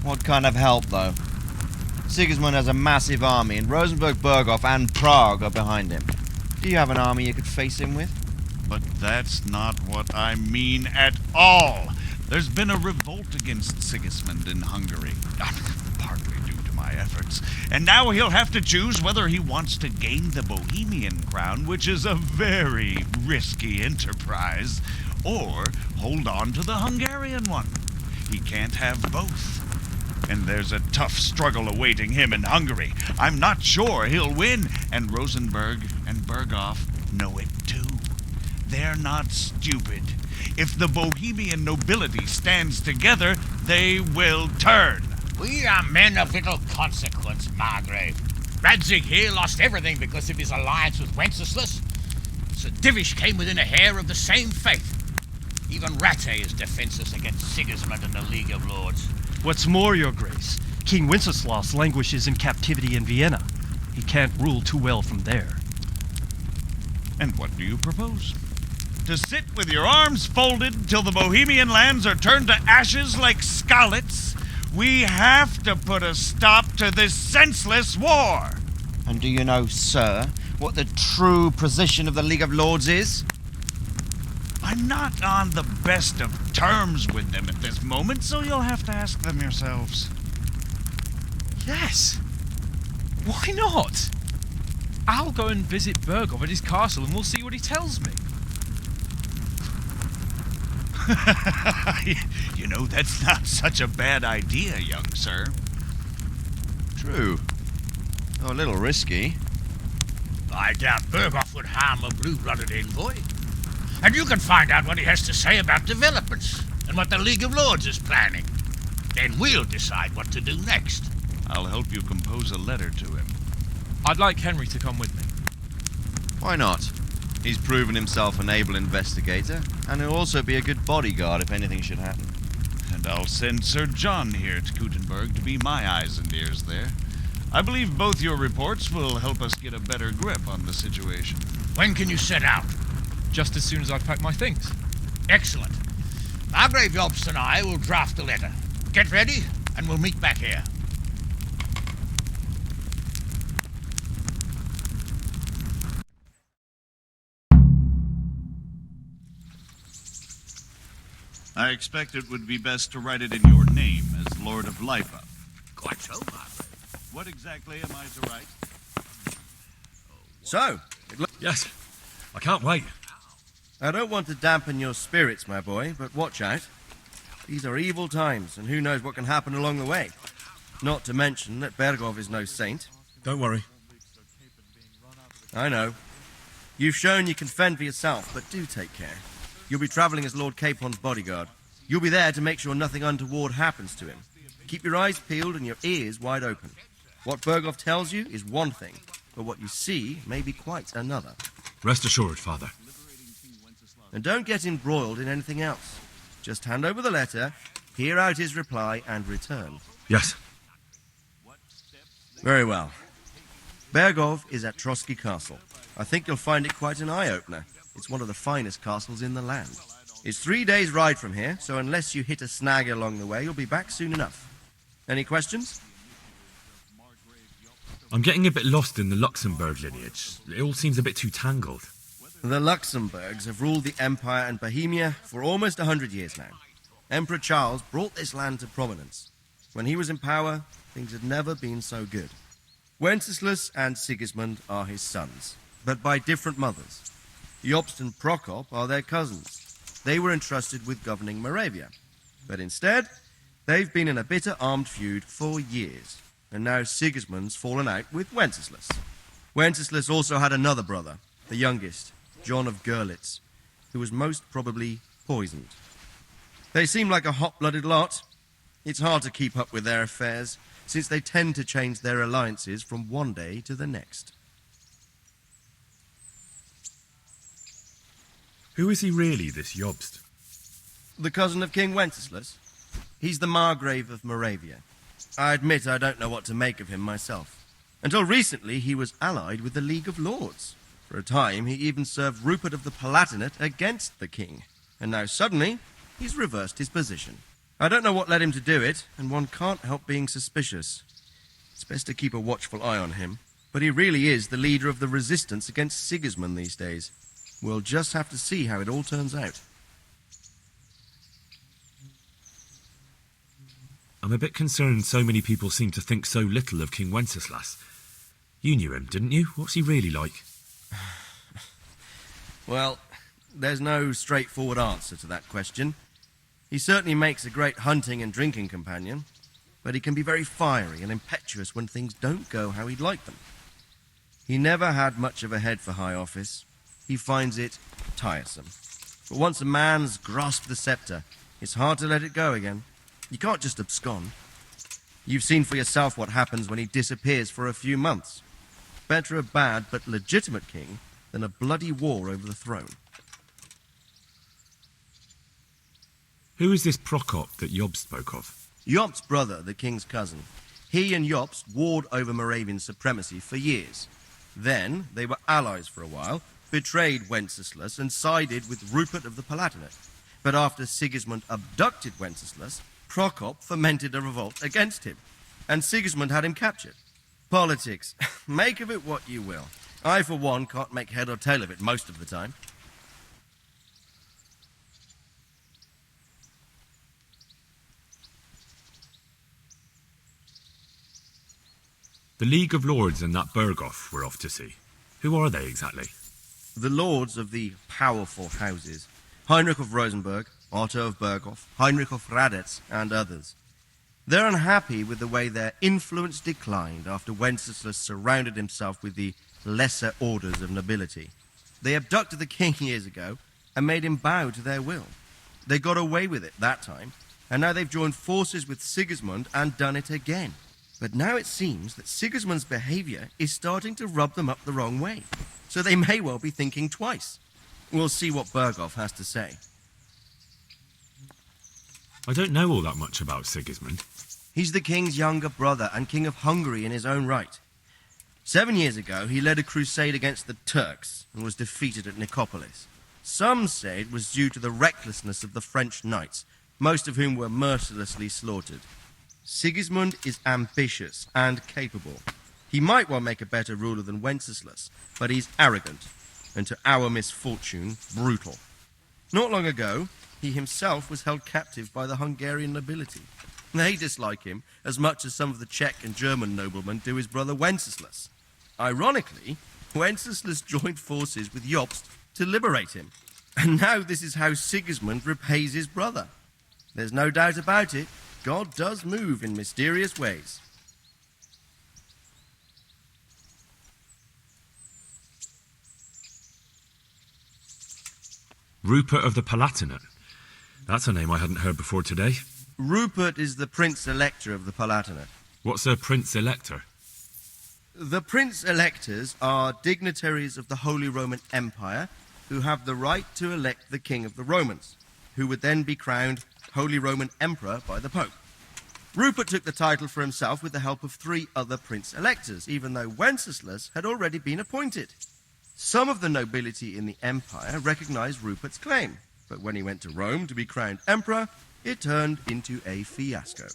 What kind of help, though? Sigismund has a massive army, and Rosenberg, Berghoff, and Prague are behind him. Do you have an army you could face him with? But that's not what I mean at all. There's been a revolt against Sigismund in Hungary, partly due to my efforts. And now he'll have to choose whether he wants to gain the Bohemian crown, which is a very risky enterprise, or hold on to the Hungarian one. He can't have both. And there's a tough struggle awaiting him in Hungary. I'm not sure he'll win, and Rosenberg and Berghoff know it too. They're not stupid. If the Bohemian nobility stands together, they will turn. We are men of little consequence, Margrave. Radzig here lost everything because of his alliance with Wenceslas. Sir Divish came within a hair of the same fate. Even Rattay is defenseless against Sigismund and the League of Lords. What's more, Your Grace, King Wenceslas languishes in captivity in Vienna. He can't rule too well from there. And what do you propose? To sit with your arms folded till the Bohemian lands are turned to ashes like Skalitz? We have to put a stop to this senseless war. And do you know, sir, what the true position of the League of Lords is? I'm not on the best of terms with them at this moment, so you'll have to ask them yourselves. Yes. Why not? I'll go and visit Berghoff at his castle and we'll see what he tells me. You know, that's not such a bad idea, young sir. True. Though a little risky. I doubt Berghoff would harm a blue-blooded envoy. And you can find out what he has to say about developments and what the League of Lords is planning. Then we'll decide what to do next. I'll help you compose a letter to him. I'd like Henry to come with me. Why not? He's proven himself an able investigator, and he'll also be a good bodyguard if anything should happen. And I'll send Sir John here to Kuttenberg to be my eyes and ears there. I believe both your reports will help us get a better grip on the situation. When can you set out? Just as soon as I've packed my things. Excellent. Margrave Jobst and I will draft a letter. Get ready, and we'll meet back here. I expect it would be best to write it in your name as Lord of Lipa. Quite so, Margrave. What exactly am I to write? So, yes, I can't wait. I don't want to dampen your spirits, my boy, but watch out. These are evil times, and who knows what can happen along the way. Not to mention that Berghoff is no saint. Don't worry. I know. You've shown you can fend for yourself, but do take care. You'll be travelling as Lord Capon's bodyguard. You'll be there to make sure nothing untoward happens to him. Keep your eyes peeled and your ears wide open. What Berghoff tells you is one thing, but what you see may be quite another. Rest assured, Father. And don't get embroiled in anything else. Just hand over the letter, hear out his reply, and return. Yes. Very well. Berghoff is at Trotsky Castle. I think you'll find it quite an eye-opener. It's one of the finest castles in the land. It's 3 days' ride from here, so unless you hit a snag along the way, you'll be back soon enough. Any questions? I'm getting a bit lost in the Luxembourg lineage. It all seems a bit too tangled. The Luxembourgs have ruled the Empire and Bohemia for almost 100 years now. Emperor Charles brought this land to prominence. When he was in power, things had never been so good. Wenceslas and Sigismund are his sons, but by different mothers. Jobst and Prokop are their cousins. They were entrusted with governing Moravia. But instead, they've been in a bitter armed feud for years, and now Sigismund's fallen out with Wenceslas. Wenceslas also had another brother, the youngest, John of Görlitz, who was most probably poisoned. They seem like a hot-blooded lot. It's hard to keep up with their affairs, since they tend to change their alliances from one day to the next. Who is he really, this Jobst? The cousin of King Wenceslas. He's the Margrave of Moravia. I admit I don't know what to make of him myself. Until recently, he was allied with the League of Lords. For a time, he even served Rupert of the Palatinate against the king. And now suddenly, he's reversed his position. I don't know what led him to do it, and one can't help being suspicious. It's best to keep a watchful eye on him. But he really is the leader of the resistance against Sigismund these days. We'll just have to see how it all turns out. I'm a bit concerned so many people seem to think so little of King Wenceslas. You knew him, didn't you? What's he really like? Well, there's no straightforward answer to that question. He certainly makes a great hunting and drinking companion, but he can be very fiery and impetuous when things don't go how he'd like them. He never had much of a head for high office. He finds it tiresome. But once a man's grasped the scepter, it's hard to let it go again. You can't just abscond. You've seen for yourself what happens when he disappears for a few months. Better a bad but legitimate king than a bloody war over the throne. Who is this Prokop that Jobst spoke of? Jobst's brother, the king's cousin. He and Jobst warred over Moravian supremacy for years. Then they were allies for a while, betrayed Wenceslas and sided with Rupert of the Palatinate. But after Sigismund abducted Wenceslas, Prokop fomented a revolt against him, and Sigismund had him captured. Politics. Make of it what you will. I, for one, can't make head or tail of it most of the time. The League of Lords and that Berghoff we're off to see. Who are they exactly? The lords of the powerful houses. Heinrich of Rosenberg, Otto of Berghoff, Heinrich of Radetz, and others. They're unhappy with the way their influence declined after Wenceslas surrounded himself with the lesser orders of nobility. They abducted the king years ago and made him bow to their will. They got away with it that time, and now they've joined forces with Sigismund and done it again. But now it seems that Sigismund's behavior is starting to rub them up the wrong way, so they may well be thinking twice. We'll see what Berghoff has to say. I don't know all that much about Sigismund. He's the king's younger brother and king of Hungary in his own right. 7 years ago, he led a crusade against the Turks and was defeated at Nicopolis. Some say it was due to the recklessness of the French knights, most of whom were mercilessly slaughtered. Sigismund is ambitious and capable. He might well make a better ruler than Wenceslas, but he's arrogant, and to our misfortune, brutal. Not long ago, he himself was held captive by the Hungarian nobility. They dislike him as much as some of the Czech and German noblemen do his brother Wenceslas. Ironically, Wenceslas joined forces with Jobst to liberate him. And now this is how Sigismund repays his brother. There's no doubt about it, God does move in mysterious ways. Rupert of the Palatinate. That's a name I hadn't heard before today. Rupert is the Prince-Elector of the Palatinate. What's a Prince-Elector? The Prince-Electors are dignitaries of the Holy Roman Empire who have the right to elect the King of the Romans, who would then be crowned Holy Roman Emperor by the Pope. Rupert took the title for himself with the help of 3 other Prince-Electors, even though Wenceslas had already been appointed. Some of the nobility in the empire recognized Rupert's claim, but when he went to Rome to be crowned emperor, it turned into a fiasco.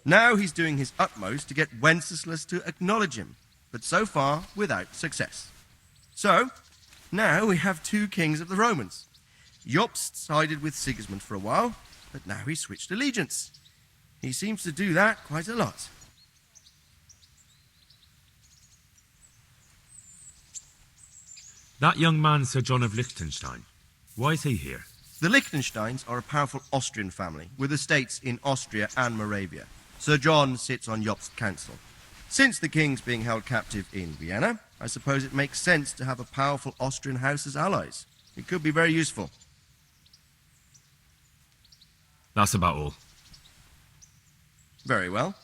Now he's doing his utmost to get Wenceslas to acknowledge him, but so far without success. So, now we have 2 kings of the Romans. Jobst sided with Sigismund for a while, but now he's switched allegiance. He seems to do that quite a lot. That young man, Sir John of Liechtenstein. Why is he here? The Liechtensteins are a powerful Austrian family with estates in Austria and Moravia. Sir John sits on Jobst's council. Since the king's being held captive in Vienna, I suppose it makes sense to have a powerful Austrian house as allies. It could be very useful. That's about all. Very well.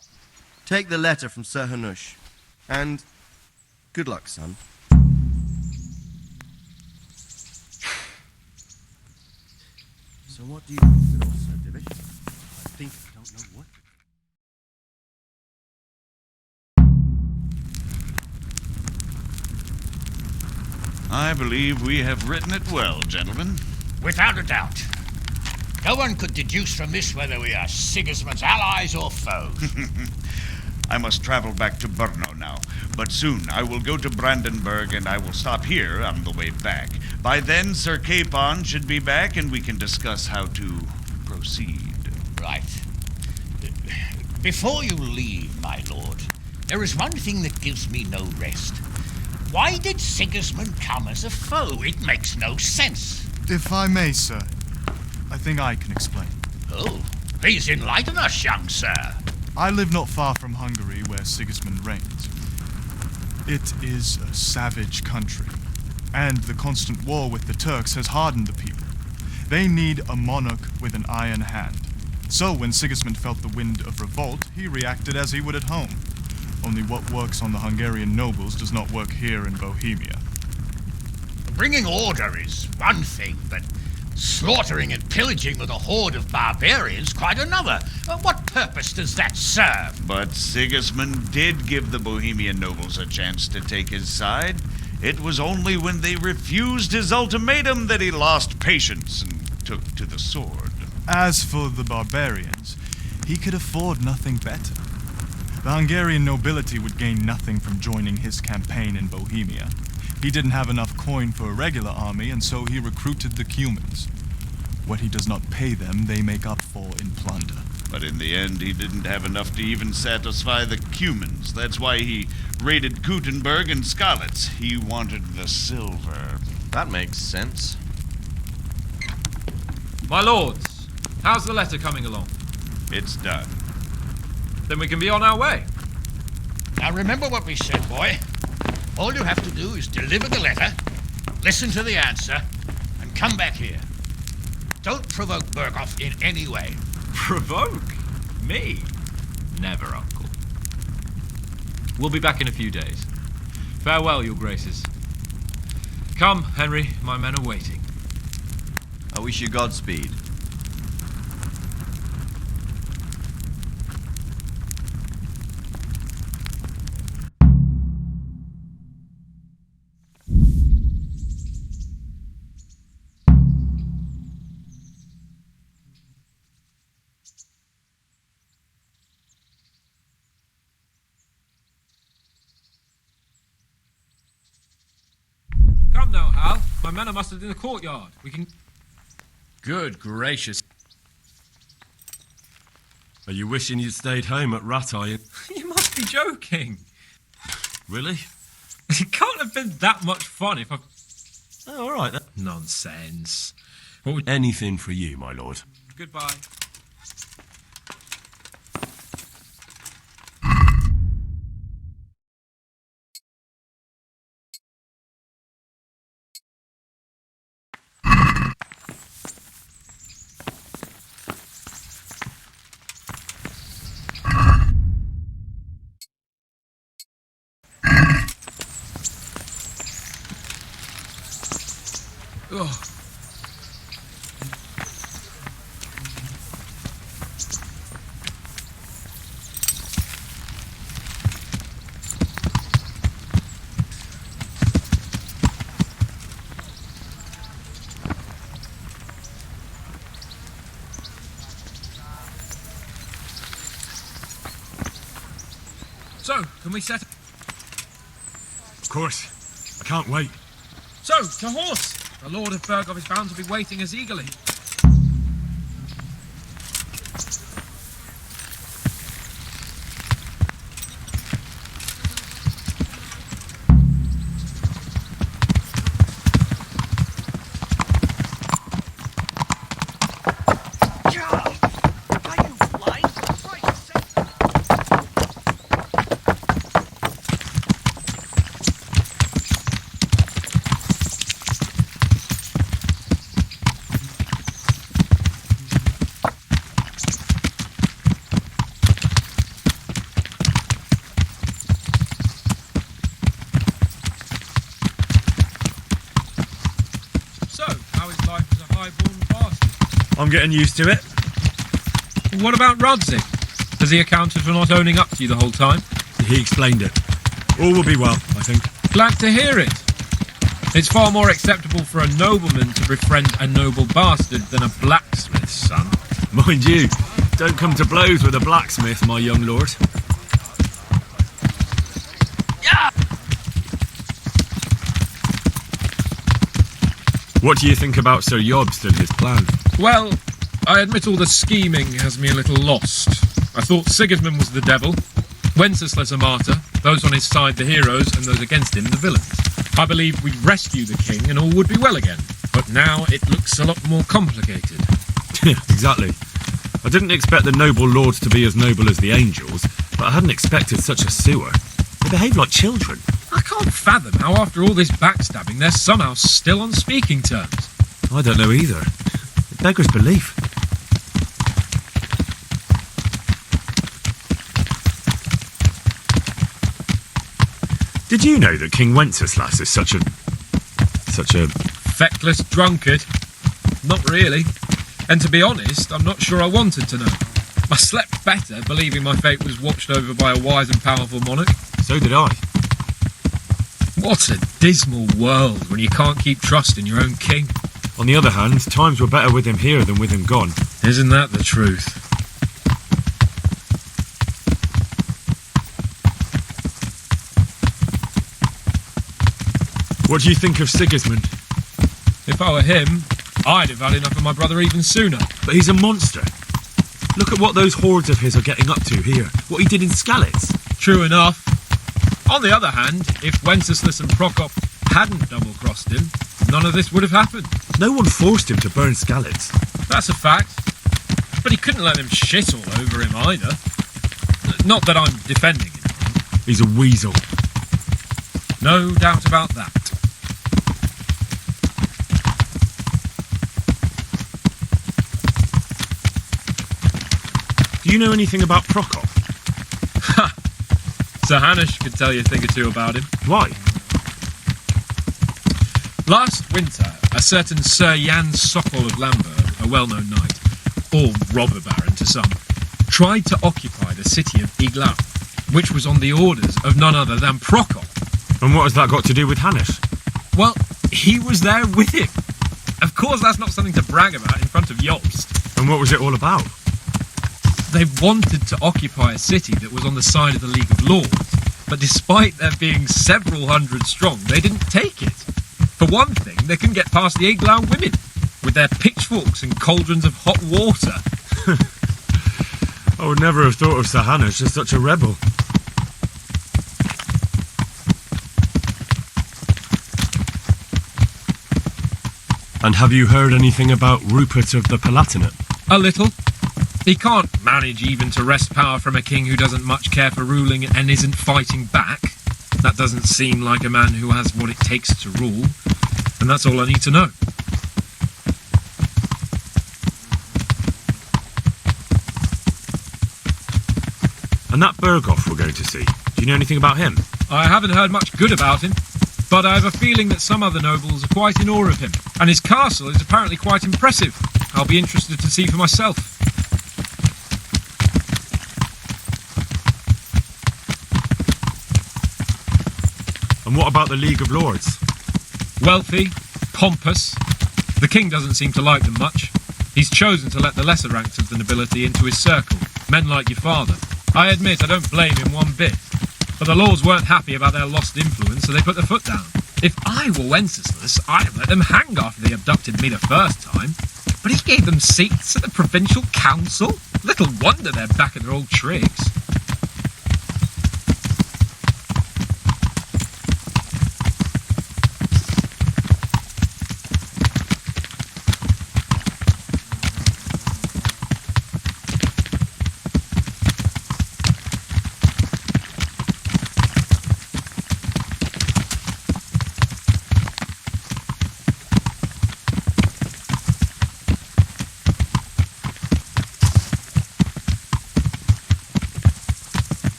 Take the letter from Sir Hanush. And good luck, son. So what do you think of the North Division? I think I don't know what. I believe we have written it well, gentlemen. Without a doubt. No one could deduce from this whether we are Sigismund's allies or foes. I must travel back to Brno now, but soon I will go to Brandenburg and I will stop here on the way back. By then, Sir Capon should be back and we can discuss how to proceed. Right. Before you leave, my lord, there is one thing that gives me no rest. Why did Sigismund come as a foe? It makes no sense. If I may, sir, I think I can explain. Oh, please enlighten us, young sir. I live not far from Hungary, where Sigismund reigns. It is a savage country, and the constant war with the Turks has hardened the people. They need a monarch with an iron hand. So when Sigismund felt the wind of revolt, he reacted as he would at home. Only what works on the Hungarian nobles does not work here in Bohemia. Bringing order is one thing, but slaughtering and pillaging with a horde of barbarians quite another. What purpose does that serve? But Sigismund did give the Bohemian nobles a chance to take his side. It was only when they refused his ultimatum that he lost patience and took to the sword. As for the barbarians, he could afford nothing better. The Hungarian nobility would gain nothing from joining his campaign in Bohemia. He didn't have enough coin for a regular army, and so he recruited the Cumans. What he does not pay them, they make up for in plunder. But in the end, he didn't have enough to even satisfy the Cumans. That's why he raided Kuttenberg and Skalitz. He wanted the silver. That makes sense. My lords, how's the letter coming along? It's done. Then we can be on our way. Now remember what we said, boy. All you have to do is deliver the letter, listen to the answer, and come back here. Don't provoke Berghoff in any way. Provoke? Me? Never, Uncle. We'll be back in a few days. Farewell, your graces. Come, Henry, my men are waiting. I wish you Godspeed. Come now, Hal. My men are mustered in the courtyard. We can... Good gracious. Are you wishing you'd stayed home at Rattay? You must be joking. Really? It can't have been that much fun if I... Oh, all right then. Nonsense. Anything for you, my lord. Goodbye. Oh. So, can we set... Of course. I can't wait. So, to horse! The Lord of Berghoff is bound to be waiting as eagerly. I'm getting used to it. What about Rodzig? Has he accounted for not owning up to you the whole time? He explained it. All will be well, I think. Glad to hear it. It's far more acceptable for a nobleman to befriend a noble bastard than a blacksmith's son. Mind you, don't come to blows with a blacksmith, my young lord. What do you think about Sir Jobst and his plan? Well, I admit all the scheming has me a little lost. I thought Sigismund was the devil, Wenceslas a martyr, those on his side the heroes, and those against him the villains. I believed we'd rescue the king and all would be well again. But now it looks a lot more complicated. Exactly. I didn't expect the noble lords to be as noble as the angels, but I hadn't expected such a sewer. They behave like children. I can't fathom how after all this backstabbing they're somehow still on speaking terms. I don't know either. It beggars belief. Did you know that King Wenceslas is such a... Feckless drunkard? Not really. And to be honest, I'm not sure I wanted to know. I slept better believing my fate was watched over by a wise and powerful monarch. So did I. What a dismal world when you can't keep trust in your own king. On the other hand, times were better with him here than with him gone. Isn't that the truth? What do you think of Sigismund? If I were him, I'd have had enough of my brother even sooner. But he's a monster. Look at what those hordes of his are getting up to here. What he did in Skalitz. True enough. On the other hand, if Wenceslas and Prokop hadn't double-crossed him, none of this would have happened. No one forced him to burn Skalitz. That's a fact. But he couldn't let them shit all over him either. Not that I'm defending him. He's a weasel. No doubt about that. Do you know anything about Prokop? Ha! Sir Hanush could tell you a thing or two about him. Why? Last winter, a certain Sir Jan Sokol of Lamberg, a well-known knight, or robber baron to some, tried to occupy the city of Iglau, which was on the orders of none other than Prokop. And what has that got to do with Hanush? Well, he was there with him. Of course, that's not something to brag about in front of Jobst. And what was it all about? They wanted to occupy a city that was on the side of the League of Lords, but despite there being several hundred strong, they didn't take it. For one thing, they couldn't get past the Iglau women, with their pitchforks and cauldrons of hot water. I would never have thought of Sir Hanush as such a rebel. And have you heard anything about Rupert of the Palatinate? A little. He can't manage even to wrest power from a king who doesn't much care for ruling and isn't fighting back. That doesn't seem like a man who has what it takes to rule. And that's all I need to know. And that Berghoff we're going to see, do you know anything about him? I haven't heard much good about him, but I have a feeling that some other nobles are quite in awe of him. And his castle is apparently quite impressive. I'll be interested to see for myself. And what about the League of Lords? Wealthy, pompous. The king doesn't seem to like them much. He's chosen to let the lesser ranks of the nobility into his circle, men like your father. I admit I don't blame him one bit. But the lords weren't happy about their lost influence, so they put their foot down. If I were Wenceslas, I'd have let them hang after they abducted me the first time. But he gave them seats at the provincial council. Little wonder they're back at their old tricks.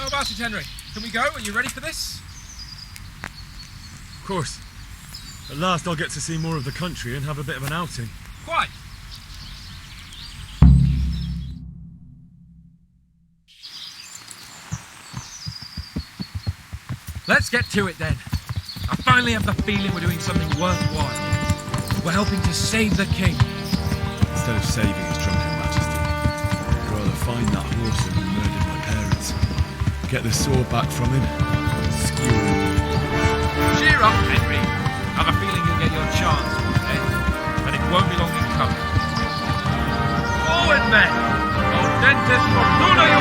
How about it, Henry? Can we go? Are you ready for this? Of course. At last I'll get to see more of the country and have a bit of an outing. Quite. Let's get to it then. I finally have the feeling we're doing something worthwhile. We're helping to save the king. Instead of saving his drunken majesty, I'd rather find that horseman who murdered my parents, get the sword back from him, and skewer him. Cheer up, Henry. I have a feeling you'll get your chance one day, and it won't be long in coming. Forward, men! Audentes fortuna